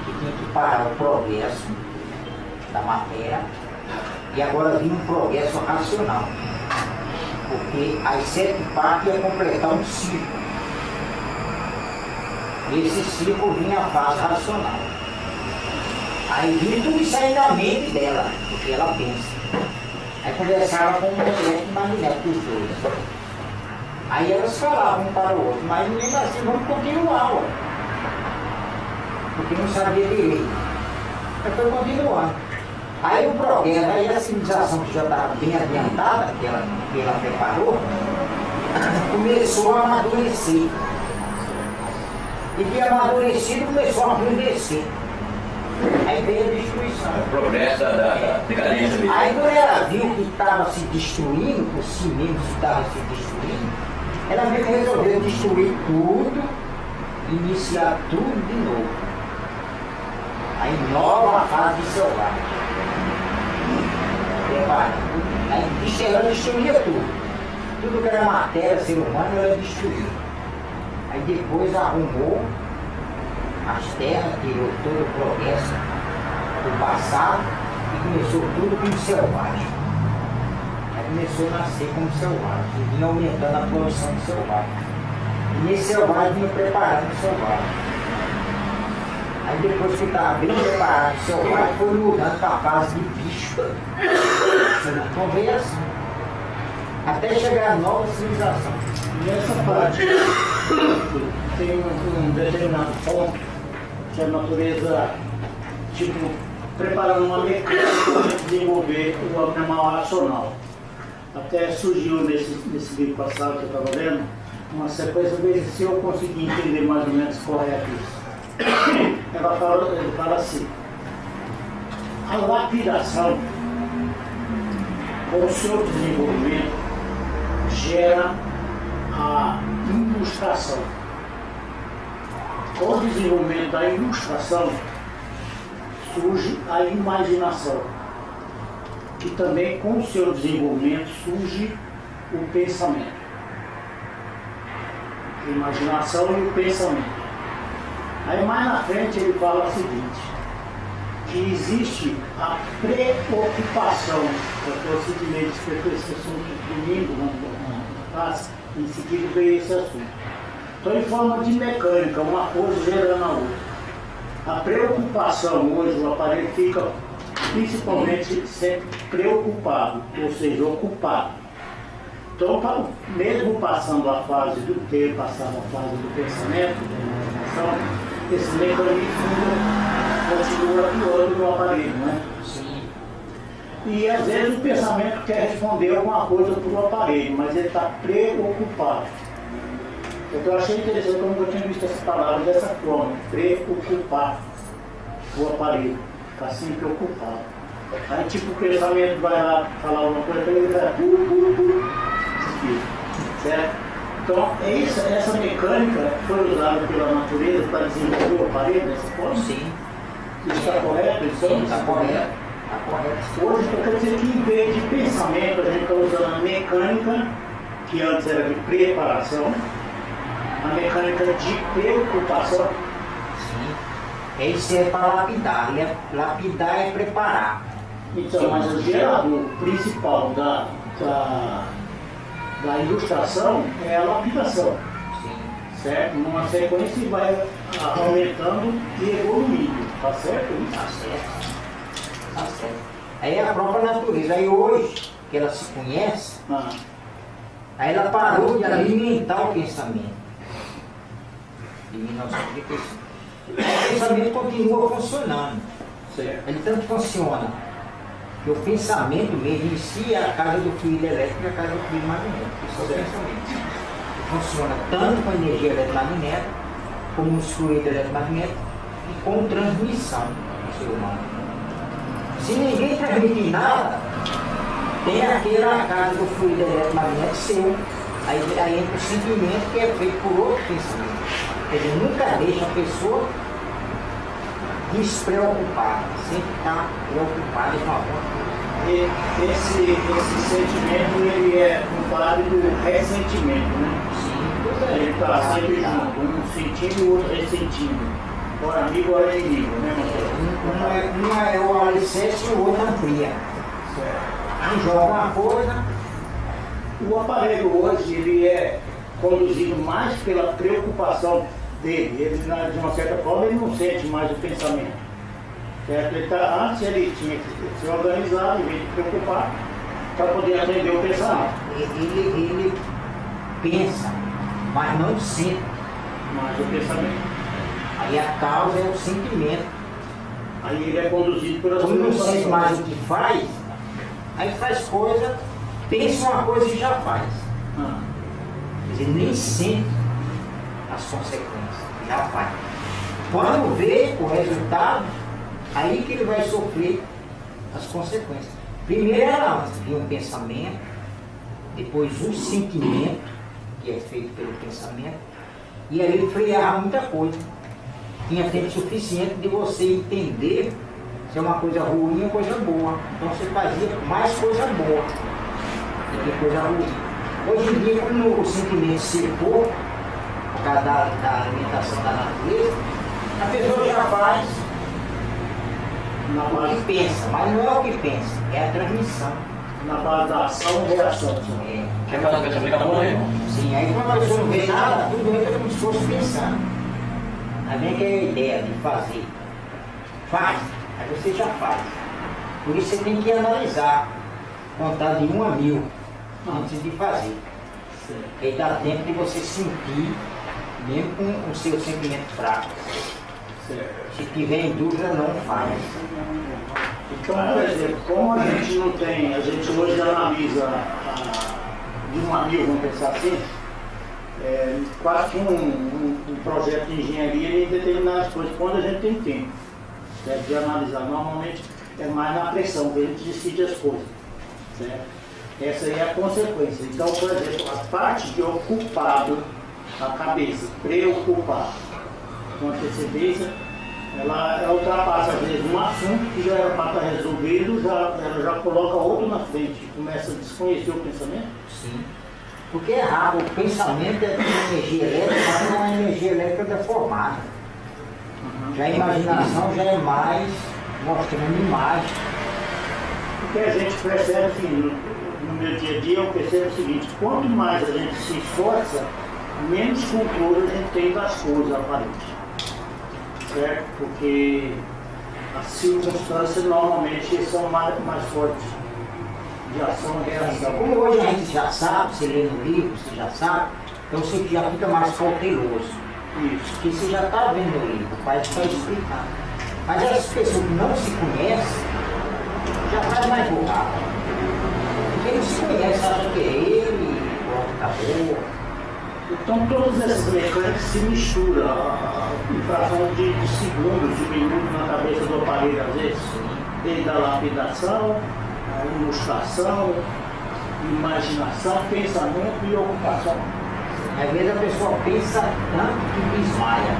que tinha que parar o progresso da matéria e agora vinha um progresso racional, porque as 7 partes iam completar um ciclo. E esse ciclo vinha a fase racional. Aí vinha tudo isso aí na mente dela, porque ela pensa. Aí conversava com o moleque imaginário dos dois. Aí elas falavam um para o outro, mas mesmo assim vamos continuar, ué. Porque não sabia direito. Aí foi continuando. Aí o progresso, aí a civilização que já estava bem adiantada, que ela preparou, começou a amadurecer. E que amadurecido começou a amadurecer. Aí veio a destruição. O progresso da decadência mesmo. Aí quando ela viu que estava se destruindo, por si mesmo estava se destruindo, ela mesmo resolveu destruir tudo, iniciar tudo de novo. Aí nova fase selvagem. Aí ela destruía tudo. Tudo que era matéria, ser humano, ela destruía. Aí depois arrumou as terras, tirou todo o progresso do passado e começou tudo como selvagem. Aí começou a nascer como selvagem, e vinha aumentando a produção de selvagem. E nesse selvagem vinha preparando o selvagem. Aí depois que estava bem preparado o selvagem, foi mudando para a fase de bicho. Então veio assim, até chegar a nova civilização. E essa parte tem um determinado ponto que a natureza, tipo, preparando uma mecânica para desenvolver o animal racional. Até surgiu nesse vídeo passado que eu estava vendo, uma sequência, veja se eu consegui entender mais ou menos correto isso. Ele fala assim: a lapidação, com o seu desenvolvimento, gera a ilustração. Com o desenvolvimento da ilustração surge a imaginação, e também com o seu desenvolvimento surge o pensamento. A imaginação e o pensamento. Aí mais na frente ele fala o seguinte, que existe a preocupação, porque eu simplesmente escrevi esse assunto domingo, em seguida veio esse assunto. Então, em forma de mecânica, uma coisa gerando a outra. A preocupação hoje, o aparelho fica principalmente sempre preocupado, ou seja, ocupado. Então, mesmo passando a fase do ter, passando a fase do pensamento, da imaginação, esse mecanismo continua atuando no aparelho, né? E às vezes o pensamento quer responder alguma coisa para o aparelho, mas ele está preocupado. Então eu achei interessante como eu tinha visto essa palavra dessa forma, preocupar o aparelho, ficar sempre ocupado. Aí tipo o pensamento vai lá falar alguma coisa, ele vai certo? Então essa mecânica foi usada pela natureza para desenvolver o aparelho dessa forma? Sim. Isso está correto? Sim, está correto. Hoje, quer dizer que em vez de pensamento, a gente está usando a mecânica, que antes era de preparação, a mecânica de preocupação. Sim. Isso é para lapidar. Lapidar é preparar. Então, mas o gerador principal da ilustração é a lapidação. Sim. Certo? Numa sequência vai aumentando e evoluindo. Tá certo? Tá certo. Tá certo. Aí é a própria natureza. Aí hoje, que ela se conhece, aí ela parou de alimentar o pensamento. De 1935. O pensamento continua funcionando. Certo. Ele tanto funciona que o pensamento mesmo em si é a casa do fluido elétrico e a casa do fluido magnético. Isso é o pensamento. Ele funciona tanto com a energia eletromagnética, como os fluidos eletromagnéticos e com transmissão do ser humano. Se ninguém transmitir nada, tem aquela casa do fluido eletromagnético seu. Aí entra o sentimento que é feito por outro pensamento. Quer dizer, nunca deixa a pessoa despreocupada, sempre está preocupada com alguma coisa. Esse sentimento ele é comparado do ressentimento, né? Sim, Ele está sempre junto, um sentindo e o outro ressentindo. Ora amigo, ora inimigo, né? Um é o alicerce e o outro amplia. Um joga uma coisa. O aparelho hoje ele é conduzido mais pela preocupação dele. Ele, de uma certa forma, ele não sente mais o pensamento. Certo? Antes ele tinha que se organizar, em vez de preocupar, para poder atender o pensamento. Ele pensa, mas não sente. Mas o pensamento. Aí a causa é o sentimento. Aí ele é conduzido pelas Como não sente preocupações. mais o que faz, aí faz coisa, pensa uma coisa e já faz. Quer dizer, nem sente as consequências, já faz. Quando vê o resultado, aí que ele vai sofrer as consequências. Primeiro era antes, vinha um pensamento, depois o sentimento, que é feito pelo pensamento, e aí ele freava muita coisa. Tinha tempo suficiente de você entender se é uma coisa ruim ou coisa boa. Então você fazia mais coisa boa do que coisa ruim. Hoje em dia, como o sentimento secou, por causa da alimentação da natureza, a pessoa já faz o que pensa, mas não é o que pensa, é a transmissão. Na base da ação e reação. Quer fazer uma coisa boa, irmão? Sim, aí quando a pessoa não vê nada, tudo entra como se fosse pensando. Aí vem aquela ideia de fazer. Faz, aí você já faz. Por isso você tem que analisar, contar de 1 a 1000 antes de fazer. Aí dá tempo de você sentir, mesmo com o seu sentimento fraco. Se tiver em dúvida, não faz. Então, por exemplo, como a gente não tem, a gente hoje analisa de 1 a 1000, vamos pensar assim, quase que um projeto de engenharia em determinadas coisas, quando a gente tem tempo, certo? De analisar. Normalmente é mais na pressão que a gente decide as coisas, certo? Essa aí é a consequência. Então, por exemplo, a parte de ocupado, a cabeça, preocupado com antecedência, ela ultrapassa às vezes um assunto que já era para estar resolvido, ela já coloca outro na frente, começa a desconhecer o pensamento. Sim. Porque é raro, o pensamento é uma energia elétrica, mas não é uma energia elétrica deformada. Já a imaginação já é mais mostrando imagem. Porque a gente percebe assim, no meu dia a dia eu percebo o seguinte, quanto mais a gente se esforça, menos controle a gente tem das coisas aparentes. Certo? Porque as circunstâncias normalmente são mais fortes de ação e reação. Como hoje a gente já sabe, você lê no livro, você já sabe, então você já fica mais cauteloso. Isso. Porque você já está vendo o livro, o pai está explicando. Mas as pessoas que não se conhecem, já faz mais borrado. Porque não se conhece, acha que é ele, pronto, acabou. Então todas essas mecânicas se misturam em fração de segundos, de minutos na cabeça do aparelho, às vezes, desde a lapidação, a ilustração, imaginação, pensamento e ocupação. Às vezes a pessoa pensa tanto que desmaia.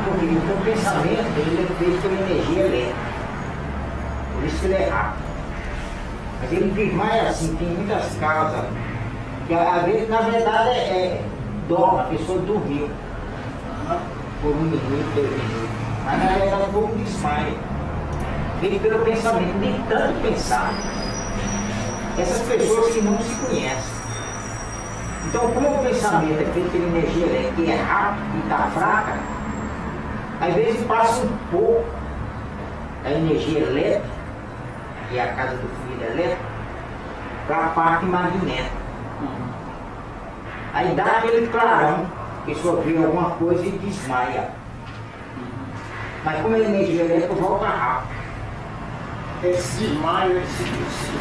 Porque o pensamento ele é feito pela energia elétrica. Por isso que ele é rápido. Mas ele desmaia assim, tem muitas causas. Que às vezes, na verdade, dorme, a pessoa dormiu. Por 1 minuto, 2 minutos. Mas na verdade foi um desmaio. Feito pelo pensamento, de tanto pensar. Essas pessoas que não se conhecem. Então, como o pensamento é feito pela energia elétrica e é rápido e está fraca, às vezes passa um pouco da energia elétrica, que é a casa do fluido elétrico, para a parte magnética. Aí dá aquele clarão, a pessoa vê alguma coisa e desmaia. Mas como ele é energia elétrica, volta rápido. Esse desmaio,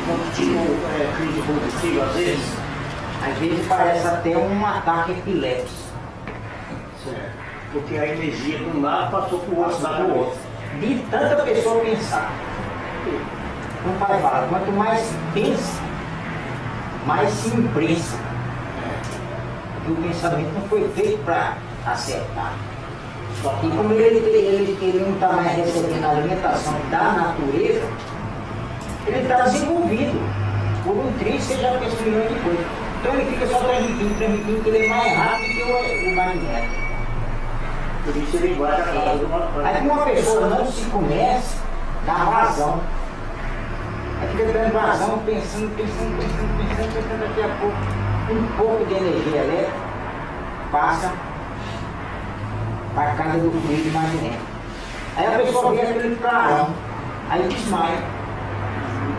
quando tipo crise convulsiva, às vezes parece até um ataque epiléptico. certo? Porque a energia de um lado passou para o outro lado do outro. De tanta pessoa pensar. Como o pai fala, quanto mais pensa, mais se imprensa. Porque o pensamento não foi feito para acertar. E como ele não está mais recebendo a alimentação da natureza, ele está desenvolvido por um triste, você já pensa milhões de coisas. Então ele fica só transmitindo, que ele é mais rápido que o magnético. Por isso ele guarda a casa de uma coisa. Aí como uma pessoa não se conhece, dá vazão. Aí fica dando vazão, pensando, daqui a pouco, um pouco de energia elétrica passa para a casa do fluido magnético. Aí a pessoa vê aquele clarão, aí desmaia.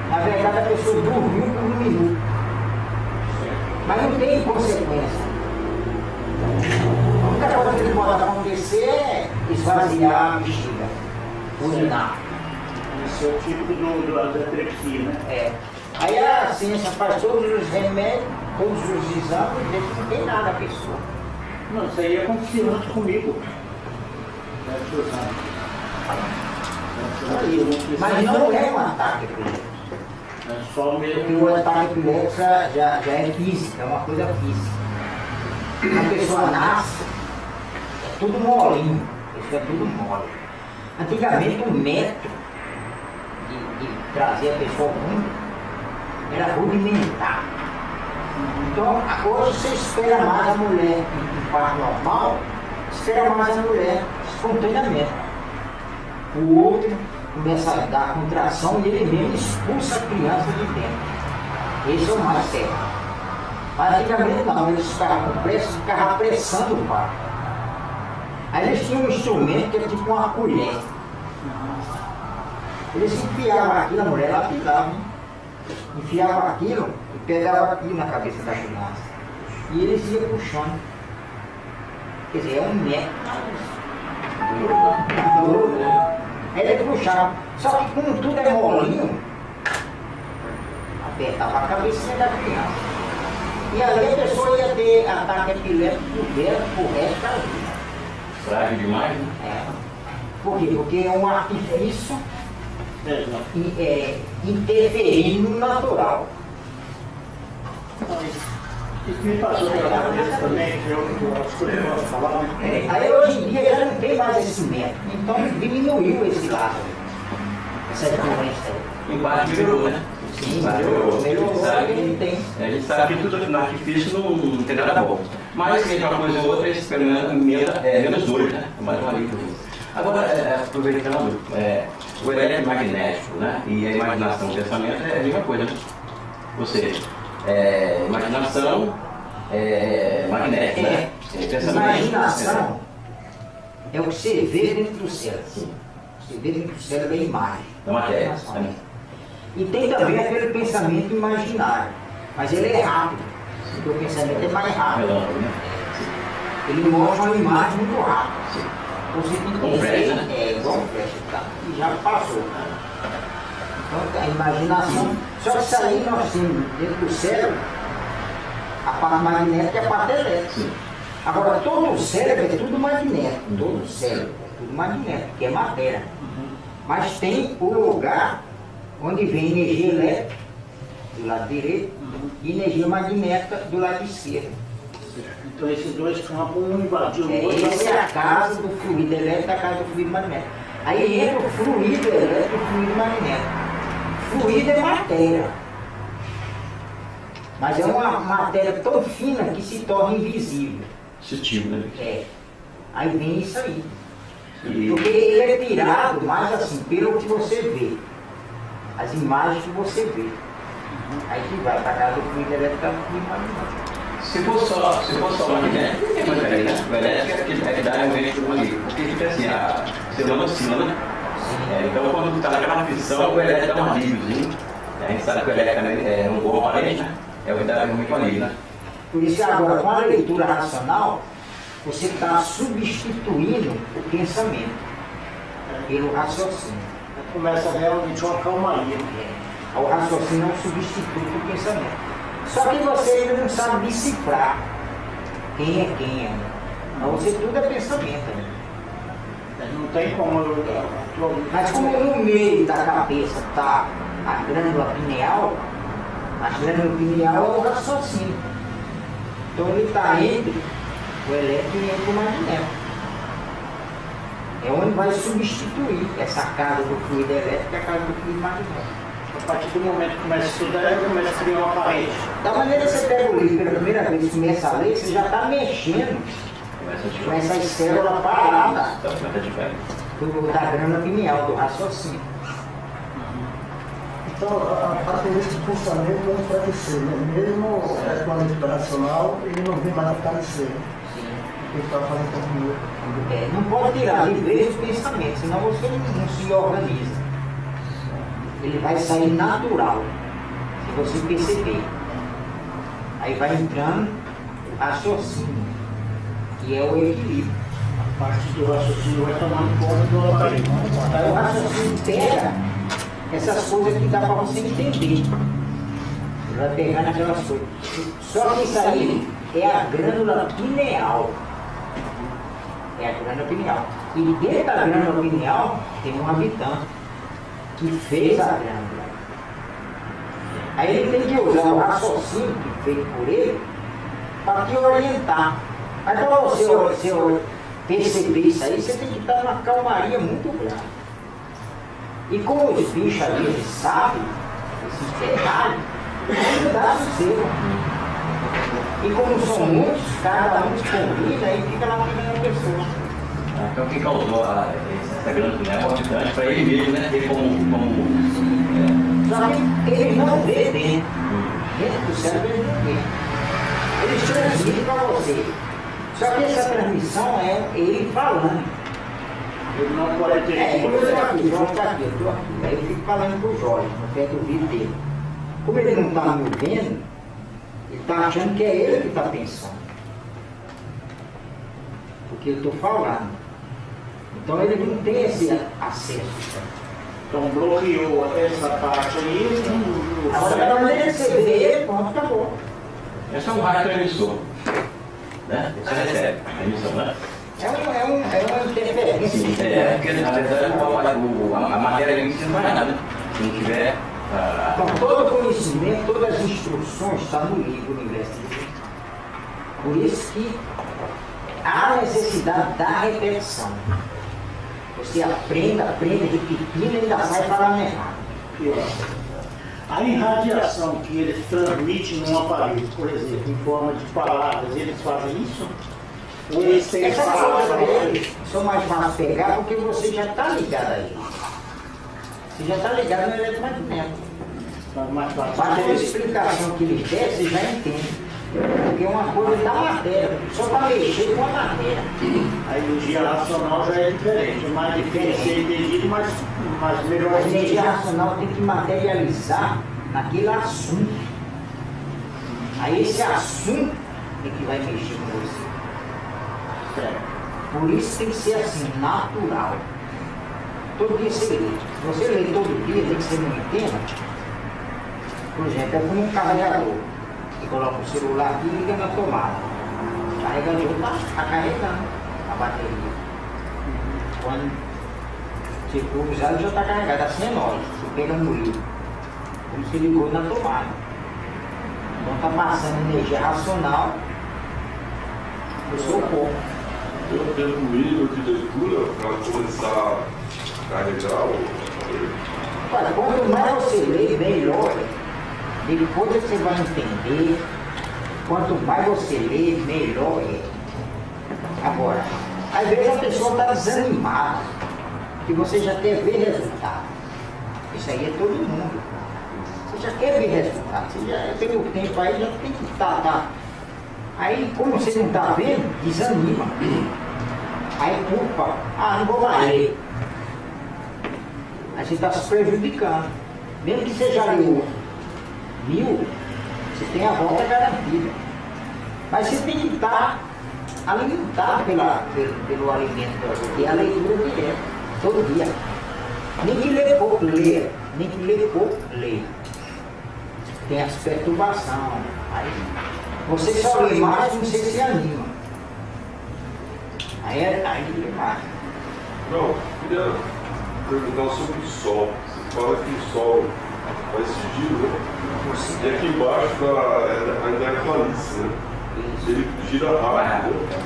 Na verdade a pessoa dormiu por um minuto. Mas não tem consequência. A única coisa que pode acontecer é esvaziar a bexiga, urinar. Esse é o tipo da epilepsia, né? É. Aí a ciência faz todos os remédios, todos os exames e vê que não tem nada a pessoa. Não, isso aí aconteceu antes comigo. Mas não é um ataque epiléptico. É só Porque mesmo. o ataque epiléptico já é física, é uma coisa física. A pessoa nasce, é tudo molinho, isso é tudo mole. Antigamente o método de trazer a pessoa ao mundo era rudimentar. Então hoje você espera mais a mulher em parto normal, espera mais a mulher espontaneamente. O outro começa a dar contração e ele mesmo expulsa a criança de dentro. Esse é o mais certo. Mas antigamente não, eles ficavam apressando o parto. Aí eles tinham um instrumento que era tipo uma colher. Eles enfiavam aquilo, a mulher lapidava, né? Enfiavam aquilo e pegavam aquilo na cabeça da criança. E eles iam puxando. Quer dizer, é um método. Aí ele puxava. Só que como tudo é molinho, apertava a cabecinha da criança. E ali a pessoa ia ter ataque epiléptico por resto da vida. Frágil demais, né? É. Por quê? Porque é um artifício interferindo no natural. Isso me passou pela cabeça também, que eu acho que eu posso falar, né? Aí hoje em dia já não tem mais esse método, então diminuiu esse lado, essa doença. Em parte melhorou, né? Sim, melhorou, a gente sabe que tudo no artifício não tem nada bom. Mas entre uma coisa e outra, esse experimento menos dor, né? É mais um alívio. Agora, aproveitando, o eletromagnético, né? E a imaginação, o pensamento é a mesma coisa, né? Ou seja, imaginação magnética, né? Imaginação é o que você vê dentro do cérebro. Você vê dentro do cérebro a imagem. Da matéria. E tem também aquele pensamento imaginário, mas ele é rápido, porque o pensamento é mais rápido. Ele mostra uma imagem muito rápida. Você tem igual um flash, tá? E já passou. Então a imaginação, só que isso aí nós temos dentro do cérebro, a parte magnética e a parte elétrica. Agora todo o cérebro é tudo magnético, todo o cérebro é tudo magnético, que é matéria. Mas tem o lugar onde vem energia elétrica do lado direito e energia magnética do lado esquerdo. Então esses dois campos, um invadiu o outro. Essa é a casa do fluido elétrico e a casa do fluido magnético. Aí entra o fluido elétrico e o fluido magnético. Fluido é matéria. Mas é uma matéria tão fina que se torna invisível. Sutil, né? É. Aí vem isso aí. Porque ele é tirado mais assim, pelo que você vê. As imagens que você vê. Aí que vai para casa do fluido elétrico e do fluido magnético. Se for só magnético, não tem mais velho, né? O elétrico é que dá realmente uma ali. Porque fica assim, a semana oscila, né? Então quando está naquela frição, o elétrico dá um alíviozinho. A gente sabe que o elétrico é um bom aparelho, né? É o que dá realmente um alívio, né? Por isso que agora, com a leitura racional, você está substituindo o pensamento. pelo raciocínio. Começa realmente uma calmaria. O raciocínio não substitui o pensamento. Só que você ainda não sabe decifrar quem é quem ainda. Mas você tudo é pensamento ainda. Não tem como. Mas como no meio da cabeça está a glândula pineal, a glândula pineal é o raciocínio. Então ele está entre o elétrico e entre o magnético. É onde vai substituir essa carga do fluido elétrico e a carga do fluido magnético. A partir do momento que começa a estudar, ele começa a criar uma parede. Da maneira que você pega o livro pela primeira vez e começa a ler, você já está mexendo com essas células paradas da grana pineal, do raciocínio. Então, a tendência de pensamento não enfraquecer, né? Mesmo com a mente racional, ele não vem mais aparecer. Ele está fazendo comigo. Não pode tirar de vez o pensamento, senão você não se organiza. Ele vai sair natural, se você perceber. Aí vai entrando o raciocínio, que é o equilíbrio. A parte do raciocínio vai tomando conta do aparelho. Aí o raciocínio pega essas coisas que dá para você entender. Ele vai pegando aquelas coisas. Só que isso aí é a glândula pineal. É a glândula pineal. E dentro da glândula pineal tem um habitante que fez a glândula. Aí ele tem que usar o raciocínio feito por ele para te orientar. Mas para você perceber isso aí, você tem que estar numa calmaria muito grande. E como os bichos ali, eles sabem, esses detalhes, eles dão o seu. E como são muitos, cada um se combina e fica na primeira pessoa. Então quem causou essa grande oportunidade para ele mesmo, né? Ele como Só que ele não vê dentro. Dentro do cérebro ele não vê. Ele transmite para você. Só que essa transmissão é ele falando. Ele não pode ter. Eu estou aqui, Jorge está aqui, eu estou aqui. Aí eu fico falando para o Jorge, no pé do ouvido dele. Como ele não está me vendo, ele está achando que é ele que está pensando. Porque eu estou falando. Então ele não tem esse acesso. Então bloqueou essa parte aí. Agora, da maneira que você vê ele, pronto, acabou. esse é um raio transmissor, né? Você recebe a emissão, né? É uma interferência. Porque na verdade a matéria ali não vai nada. Se não tiver. Então, todo conhecimento, todas as instruções estão no livro Universo de Deus. Por isso que há necessidade da repetição. Você aprende, repetindo e ainda sai falando errado. A irradiação que eles transmitem num aparelho, por exemplo, em forma de palavras, eles fazem isso? Ou eles têm Essa palavras coisa deles são mais fáceis de pegar porque você já está ligado a ele. Você já está ligado no eletromagnético. mais Mas fáceis? a explicação que eles der, você já entende. Porque é uma coisa da matéria, só para mexer com a matéria. A energia racional já é diferente, é mais difícil ser entendido, mas melhor A energia entendido. racional tem que materializar naquele assunto. Aí esse assunto é que vai mexer com você. Por isso tem que ser assim, natural. Todo dia você lê. Se você lê todo dia, tem que ser no tema. Por exemplo, é como um carregador. Você coloca o celular aqui e liga na tomada. O carregador está carregando a bateria. Quando você for usar, ele já está carregado. Assim é nós. Você pega no livro. Como se ligou na tomada. Então está passando energia racional no seu corpo. Eu tenho um nível de leitura para começar a carregar o aparelho. Olha, quanto mais você lê, melhor é. Depois você vai entender. Quanto mais você lê, melhor é. Agora, às vezes a pessoa está desanimada, que você já quer ver resultado. Isso aí é todo mundo. Você já quer ver resultado. Você já tem o tempo aí, já tem que estar. Aí, como você não está vendo, desanima. Aí culpa, não vou mais ler. Aí você está se prejudicando. Mesmo que você já leu 1000, você tem a volta garantida. Mas você tem que estar alimentado pelo alimento, que é a leitura direta. todo dia. Nem que lê pouco, leia. Nem que lê pouco, leia. Tem as perturbações. Aí você só lê mais quando você se anima. Aí lê mais. Não, queria perguntar sobre o Sol. Você fala que o Sol faz esse giro, né? E aqui embaixo ainda é planície, né? Ele gira rápido. Né?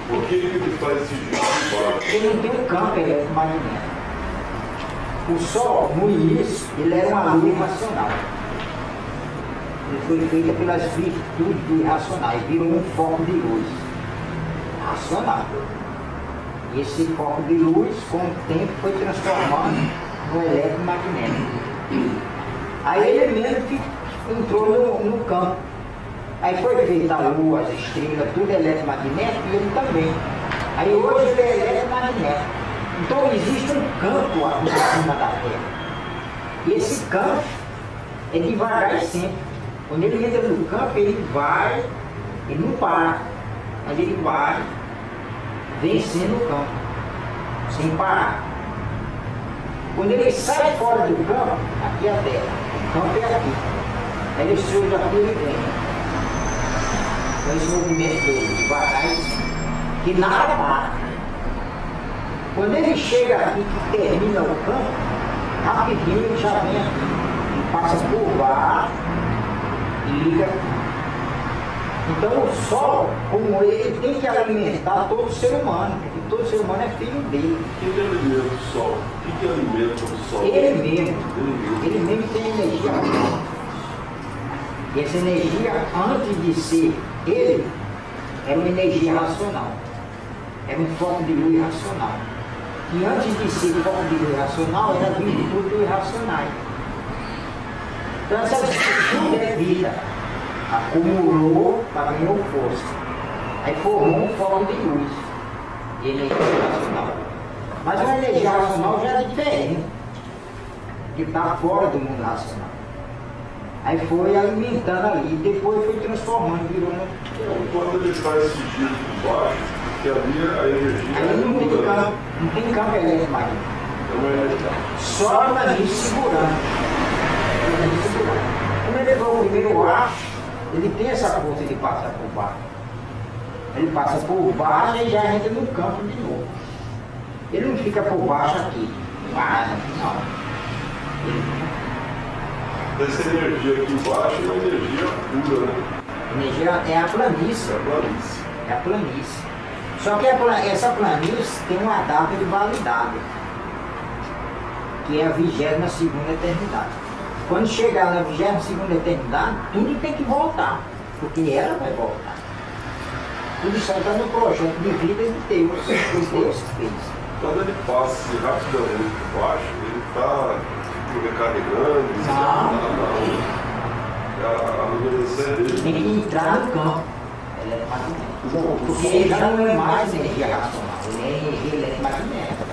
Por que ele faz esse giro aqui embaixo? Ele não tem um campo eletromagnético. O Sol, no início, ele era uma luz irracional. Ele foi feito pelas virtudes do irracional e virou um foco de luz racional. E esse foco de luz, com o tempo, foi transformando no eletromagnético. Aí ele mesmo que entrou no campo. Aí foi feita a lua, as estrelas, tudo eletromagnético e ele também. Aí hoje ele é eletromagnético. Então existe um campo acima da Terra. E esse campo é devagar e sempre. Quando ele entra no campo, ele vai, ele não para, mas ele vai vencendo o campo, sem parar. Quando ele sai fora do campo, aqui é a Terra, o campo é aqui. Aí ele surge aqui e ele vem. Então esse movimento dele, devagar e sempre, que nada para. Quando ele chega aqui, que termina o campo, rapidinho ele já vem aqui. Ele passa por baixo e liga aqui. Então o Sol, como ele, tem que alimentar todo ser humano, porque todo ser humano é filho dele. Quem alimenta o Sol? O que alimenta o Sol? Ele mesmo tem energia própria. E essa energia, antes de ser ele, era uma energia racional. Era um foco de luz racional. E antes de ser foco de luz racional, era virtude do irracional. Então essa virtude é vida. Acumulou para ganhar força. Aí formou um foco de luz. De energia racional. Mas uma energia racional já era diferente. Que está fora do mundo racional. Aí foi alimentando ali, depois foi transformando, virou um... Quando ele faz esse giro por baixo, que ali a energia... Aí não tem campo eletromagnético. Só a gente segurando. Quando ele levou o primeiro ar, ele tem essa força de passar por baixo. Ele passa por baixo e já entra no campo de novo. Ele não fica por baixo aqui. Não. Essa energia aqui embaixo é uma energia pura, né? Energia é a planície. É a planície. Só que essa planície tem uma data de validade, que é a 22ª eternidade. Quando chegar na 22ª eternidade, tudo tem que voltar, porque ela vai voltar. Tudo isso está no projeto de vida de Deus, que Deus fez. Quando ele passa rapidamente por baixo, ele está recarregando, a luminescência dele. Tem que entrar no campo eletromagnético, porque ele já não é mais energia racional, ele é energia eletromagnética.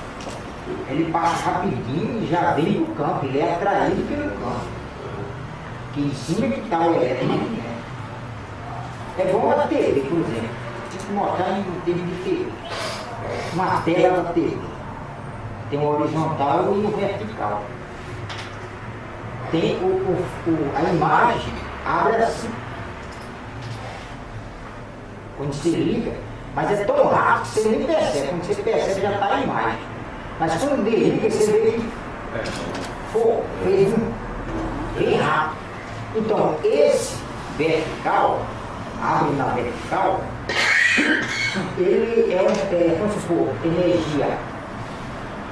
Ele passa rapidinho e já vem no campo, ele é atraído pelo campo. Que em cima que está o eletromagnético. É bom a TV, por exemplo. Tem que mostrar em termos de TV. Uma tela da TV. Tem o horizontal e o vertical. Tem a imagem, abre assim. Quando você liga, mas é tão rápido que você nem percebe. Quando você percebe, já está a imagem. Mas quando desliga, você vê que fez bem rápido. Então, esse vertical, abre na vertical, ele é, vamos supor, energia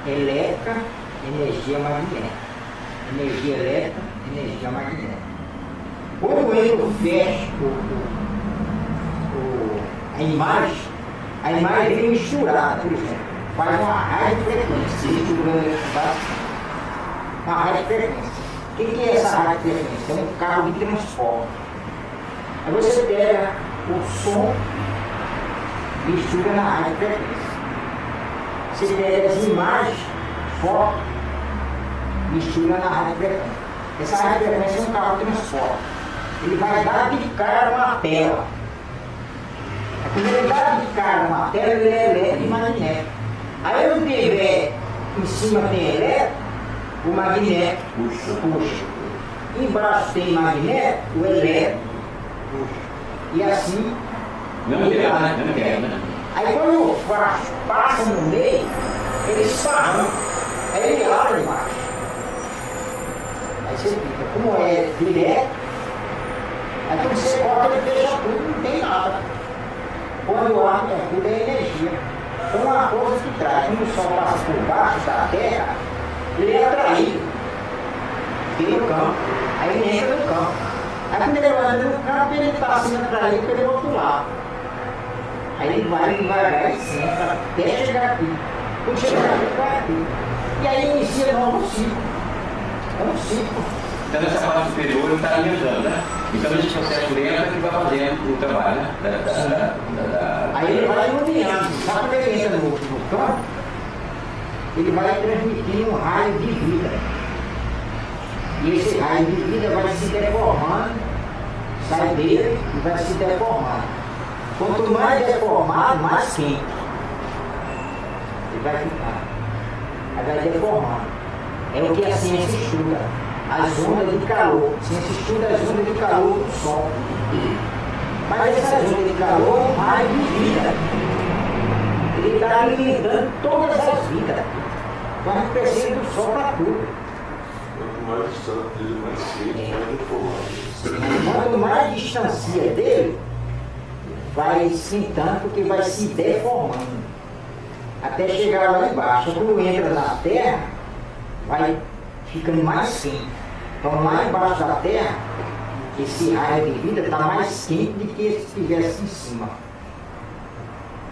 elétrica, energia magnética. Energia elétrica, energia magnética. Quando eu fecho a imagem vem misturada, por exemplo, faz uma radiofrequência, uma radiofrequência. O que é essa radiofrequência? É um carro de transporte. Aí você pega o som, mistura na radiofrequência. Você pega as imagens, foto, mistura na radiofrequência. Essa radiofrequência é um carro de transporte. Ele vai dar de cara uma tela. Quando ele dá de cara uma tela, ele é eletromagnético. Aí eu tiver em cima tem elétrico, o magnético puxa. Embaixo tem magnético, o elétrico puxa. E assim, aí quando o facho passa no meio, ele esparrama, aí ele abre embaixo. Aí você fica, como é direto, aí quando você corta ele fecha tudo, não tem nada. Quando o ar é tudo é energia. Então uma coisa que traz, quando o sol passa por baixo da terra, ele é atraído pelo campo, aí ele entra no campo. Aí quando ele vai no campo, ele está sendo atraído pelo outro lado. Aí ele vai devagar e senta até chegar aqui. Quando chegar aqui, vai aqui. E aí inicia um novo ciclo. É um ciclo. Então essa parte superior ele está alimentando, né? Então esse processo lento é que vai fazendo o trabalho, né? Aí ele vai iluminando. Sabe quando ele entra no campo? Ele vai transmitindo um raio de vida. E esse raio de vida vai se deformando, sai dele e vai se deformando. Quanto mais deformado, mais quente. Ele vai ficar. Aí vai deformando. É o que a ciência estuda. As ondas de calor. A ciência estuda as ondas de calor do Sol. Mas essas ondas de calor é um raio de vida. Ele está alimentando todas as vidas. Então a gente precisa do Sol para tudo. Quanto mais distante dele, mais quente, mais deformado. Quanto mais distancia dele, vai esquentando porque vai se deformando. Até chegar lá embaixo. Quando entra na Terra, vai ficando mais quente. Então lá embaixo da Terra, esse raio de vida está mais quente do que se estivesse em cima.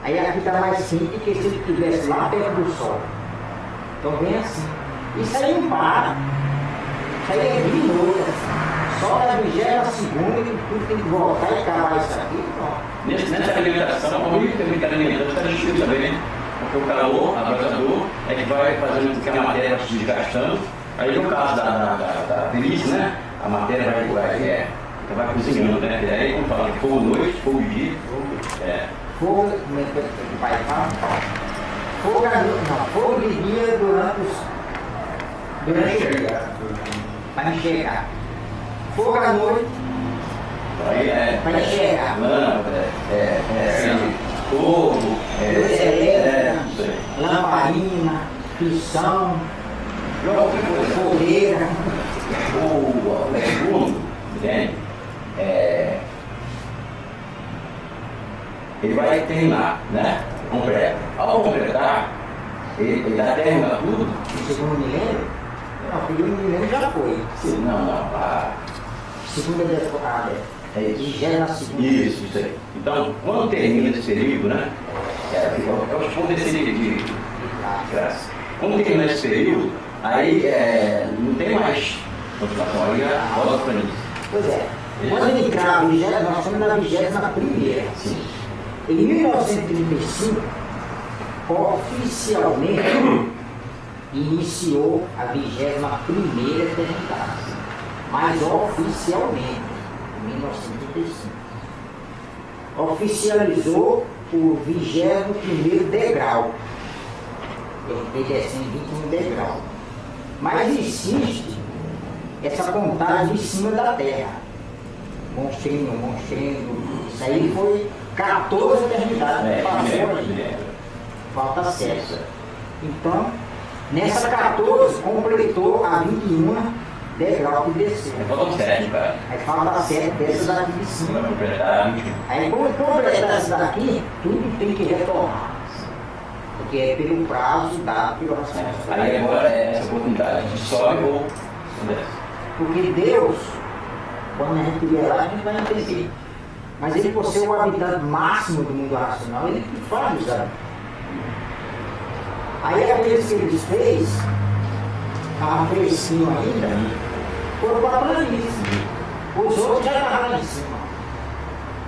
Aí aqui está mais quente do que se ele estivesse lá perto do Sol. Então vem assim. Isso aí não para. Isso aí é de novo. Só na 22ª que tudo tem que voltar e acabar isso aqui. Nessa alimentação, a única que está alimentando está descrito também, né? Porque o calor, abrasador, é que vai fazendo com que a matéria vai se desgastando. Aí no caso da velhice, né? A matéria vai cozinhando, né? E aí, como fala, fogo noite, fogo dia. Fogo, como é que o pai fala? Fogo de dia durante o dia. Para enxergar. Fogo à noite. Para enxergar. Fogo, luz elétrica, lamparina, pistão, fogueira. O segundo, entende? Ele vai terminar, né? Completa. Ao completar, ele já termina tudo. O segundo milênio? Não, o primeiro milênio já foi. Não. Segunda temporada. É isso. E já é na segunda. Isso aí. Então, quando termina esse período, né? É os pontos de graça. Quando termina esse período, aí não tem mais continuação, aí rola para isso. Pois é. Quando ele entrar, nós estamos na 21ª. Sim. Em 1935, oficialmente iniciou a 21ª eternidade. Mas oficialmente, em 1935, oficializou o 21º degrau. Ele descendo 21 degrau. Mas existe essa contagem em cima da Terra. Monstrinho. Isso aí foi 14 eternidades. Passou aí. Falta 7. Então, nessa 14 completou a 21 degrau que desceu. Faltam 7, cara. Aí falta 7 dessas daqui de cima. Vai completar. Aí quando completar essa daqui, tudo tem que retornar. Porque é pelo prazo dado pelo racional. Aí agora é essa oportunidade de sobe ou desce. Porque Deus, quando a gente vier lá, a gente vai entender. Mas ele, por ser o habitante máximo do mundo racional, ele faz os hábitos. Aí aqueles que ele desfez, estavam fresquinho ainda, foram para a planície. Os outros já estavam lá em cima.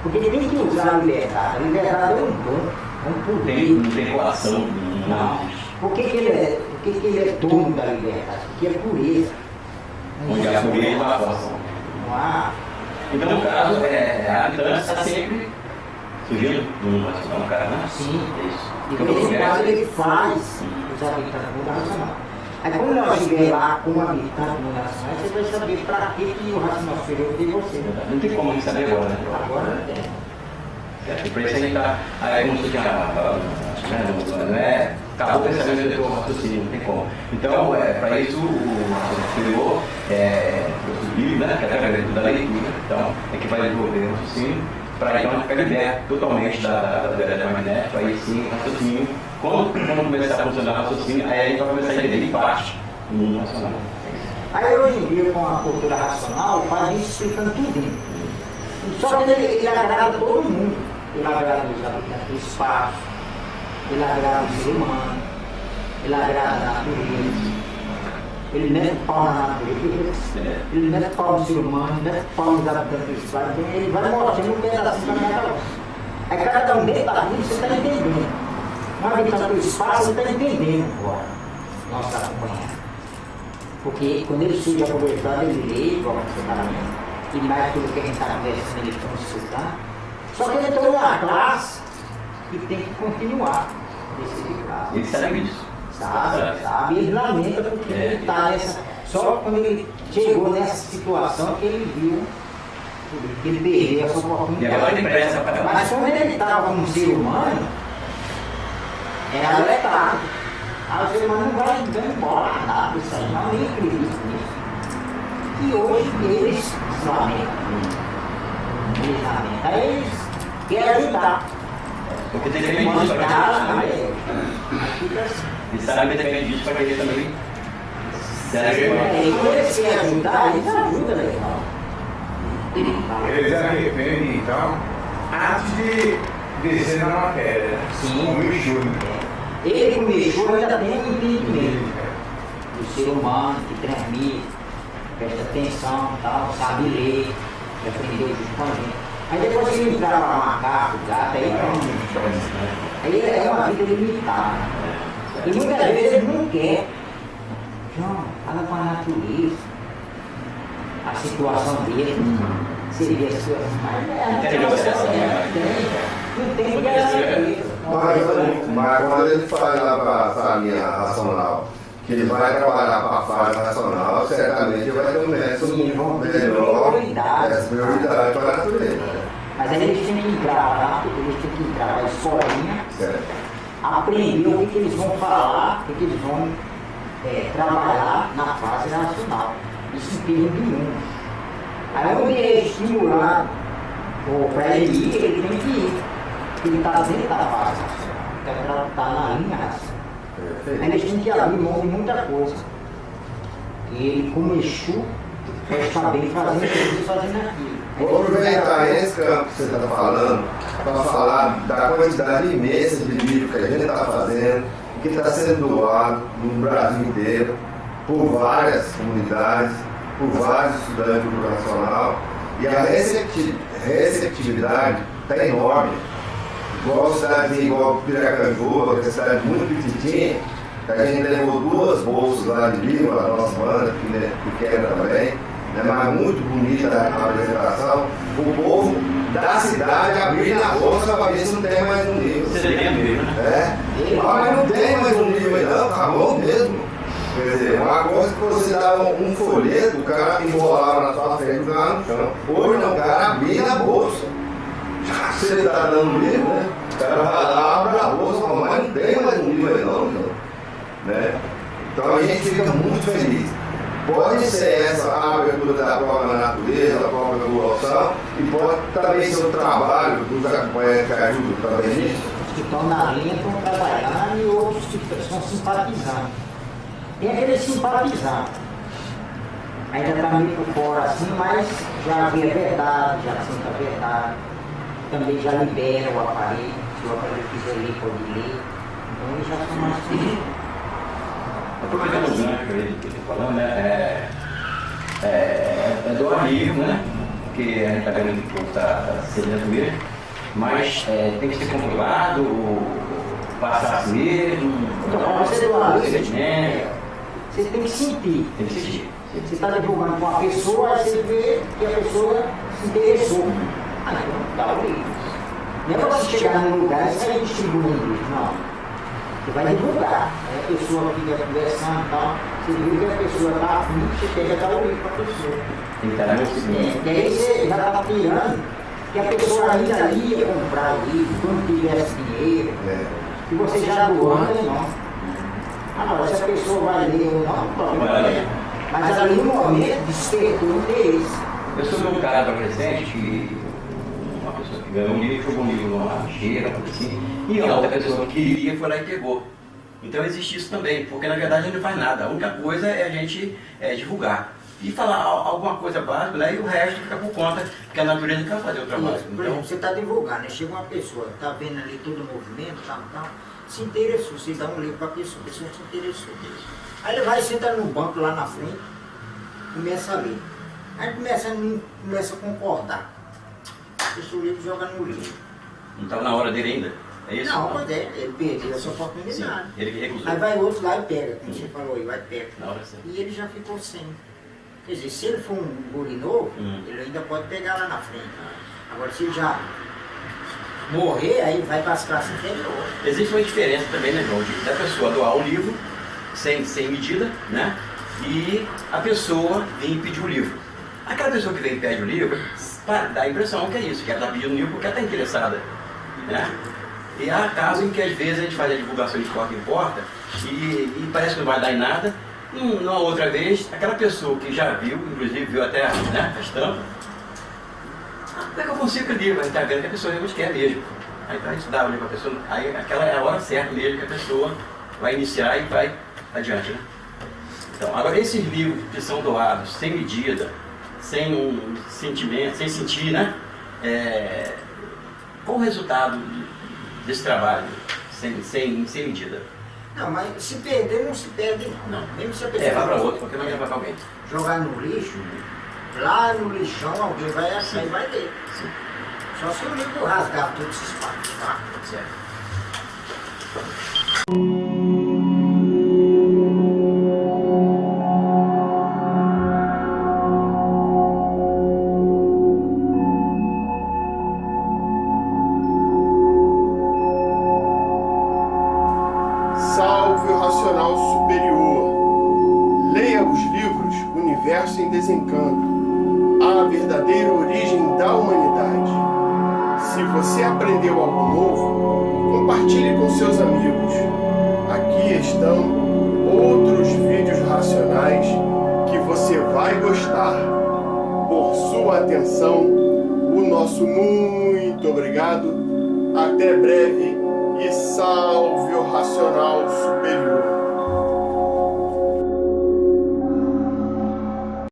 Porque tem que usar a liberdade. A liberdade é um dom, é um poder. Não tem coação. Não. Por que ele é dono da liberdade? Porque é pureza. Onde a pureza vai a coação. Não há. Então, no caso, a habitante está sempre surgindo no racional, cara, né? Sim. É isso. E Que de vez em progresso. quando ele faz os habitantes do mundo racional. Aí quando nós estiver lá com um habitante do mundo racional, você vai saber para que o racional superior tem você. Não tem como saber agora, né? Agora não tem. E por isso a gente tá. Aí como você tinha falado, né? Não é. Acabou o pensamento do teu raciocínio, não tem como. Então, para isso, o raciocínio superior o livro, né? Que é através da leitura. Então, é que vai desenvolver o raciocínio para então ficar liberto totalmente da verdade magnética. Aí sim, o raciocínio. Quando começar a funcionar o raciocínio, aí a gente vai começar a entender em parte o mundo racional. Aí hoje em dia, com a cultura racional, faz isso explicando tudo. Só que ele agrada todo mundo. Ele agrada os habitantes do espaço, ele agrada o ser humano, ele agrada a natureza. Ele mete pau na natureza, ele mete pau no ser humano, mete pau nos habitantes do espaço. Ele vai mostrando um pedacinho da minha cabeça. Aí cada um dentro da vida você está entendendo. Um habitante do espaço você está entendendo agora. Nossa acompanhar. Porque quando ele surge a conversar, ele lê, igual você está vendo. E mais tudo que a gente está conversando, ele está escutando. Só que ele entrou numa classe e tem que continuar nesse classe. Ele sabe disso. Sabe, ele lamenta porque ele está nessa. Só quando ele chegou nessa situação que ele viu que ele perdeu essa oportunidade. E agora ele presta para. Mas quando ele estava como um ser humano, era alertado. Aí o ser humano não vai dando embora nada, isso aí não nem acredito nisso. E hoje eles se lamentam. Aí eles querem ajudar. Porque tem que depender disso para querer também. E sabe que depende disso para querer também. E quando eles querem ajudar, eles ajudam legal. Eles arrependem, então, antes de descer na matéria, né? Sim. O Exu, né? Ele com o Exu ainda tem um entendimento do ser humano que transmite, presta atenção, tal, sabe ler, que aprendeu junto com a gente. Aí depois que ele entrar para macaco, gato, aí é uma vida limitada. E muitas vezes ele não quer. João, fala com a natureza. A situação dele seria a situação, mas não tem que Mas quando ele faz lá para a linha racional, que ele vai trabalhar para a fase racional, certamente ele vai ter um método melhor, essa prioridade para a natureza. Mas aí eles têm que entrar lá, eles têm que entrar na escolinha, aprender o que eles vão falar, o que eles vão trabalhar na fase racional. Isso em termos de mundo. Aí onde é estimulado para ele ir, ele tem que ir. Ele está dentro da fase racional, então está na linha racional. Aí eles têm que abrir mão de muita coisa. E ele, como Exu, vai saber fazer isso e fazendo aquilo. Vou aproveitar esse campo que você está falando para falar da quantidade imensa de livros que a gente está fazendo, que está sendo doado no Brasil inteiro, por várias comunidades, por vários estudantes do Grupo Nacional, e a receptividade está enorme. Igual cidade igual Piracanjuba, que é uma cidade muito pequenininha, a gente levou 2 bolsas lá de livro, a nossa banda, pequena também, mas muito bonita a apresentação. O povo da cidade abriu na bolsa para ver se não tem mais um livro. Mas não tem mais um livro aí não, acabou mesmo. Quer dizer, uma coisa que você dava um folheto, o cara enrolava na sua frente e jogava no chão. Hoje não, o cara abria na bolsa. Já que você está dando livro, né? O cara vai lá, abre a bolsa, mas não tem mais um livro aí não. Né? Então a gente fica muito feliz. Pode ser essa a abertura da própria natureza, da própria evolução, e pode também ser o trabalho dos acompanhantes que ajudam também nisso. Os que estão na linha estão trabalhando e outros que estão simpatizando. Tem aquele simpatizante. Ainda está meio por fora assim, mas já vê a verdade, já sente a verdade. Também já libera o aparelho, se o aparelho quiser ler, pode ler. Então eles já são mais felizes. Aproveitando o gancho que ele está falando, né? É do amigo, né? Que a gente está vendo que o povo está cedendo mesmo, mas tem que ser controlado, passar assim mesmo. Então, você doar, você tem que sentir. Tem que sentir. Você está divulgando com uma pessoa, aí você vê que a pessoa se interessou. Aí então dá o livro. Não é você chegar num lugar e sair distribuindo um livro, não. Você vai divulgar. Aí a pessoa fica conversando e tal. Você viu que a pessoa está afim, você pega e dá o livro para a pessoa. Tem que estar na E aí você já está criando que a pessoa ainda ia comprar o livro quando tivesse dinheiro. E você já doou, não. Agora, se a pessoa vai ler ou não, mas ali no momento despertou o interesse. Eu sou um cara adolescente que uma pessoa que ganhou um livro, jogou um livro numa cheira, assim, e a outra pessoa que queria foi lá e pegou. Então existe isso também, porque na verdade a gente não faz nada. A única coisa é a gente divulgar e falar alguma coisa básica, né? E o resto fica por conta, porque a natureza quer fazer o trabalho. Isso, por exemplo, você está divulgando, né? Chega uma pessoa, está vendo ali todo o movimento, tal, se interessou, você dá um livro para a pessoa se interessou. Aí ele vai e senta no banco lá na frente, começa a ler. Aí começa a concordar. Deixa o livro e joga no livro. Não estava na hora dele ainda? É isso? Não, pois é, ele perdeu essa oportunidade. Sim, ele recusou. Aí vai outro lá e pega, como você falou aí, vai e pega. Na hora certa. E ele já ficou sem. Quer dizer, se ele for um guri novo, ele ainda pode pegar lá na frente. Agora, se ele já morrer, aí vai para as classes inferiores. Existe uma diferença também, né, João, da pessoa doar um livro sem medida, né? E a pessoa vir pedir o livro. Aquela pessoa que vem e pede o livro, dá a impressão que é isso, que ela está pedindo o livro porque ela está interessada, né? E há casos em que às vezes a gente faz a divulgação de porta em porta e parece que não vai dar em nada. Numa outra vez, aquela pessoa que já viu, inclusive viu até, né, a estampa, como é que eu consigo o livro? A gente está vendo que a pessoa realmente quer mesmo. Aí a gente dá o livro para a pessoa, aí aquela é a hora certa mesmo que a pessoa vai iniciar e vai adiante, né? Então, agora esses livros que são doados sem medida, sem um sentimento, sem sentir, né? Qual o resultado desse trabalho sem medida? Não, mas se perder, não se perde não. Mesmo se a pessoa vai para outro, porque não leva para alguém. Jogar no lixo, lá no lixão alguém vai achar e vai ler. Sim. Só se o livro rasgar todos esses papos, tá? Certo. Salve o racional superior. Leia os livros Universo em Desencanto, a verdadeira origem da humanidade. Se você aprendeu algo novo, compartilhe com seus amigos. Aqui estão outros vídeos racionais que você vai gostar. Por sua atenção, o nosso muito obrigado. Até breve e salve o racional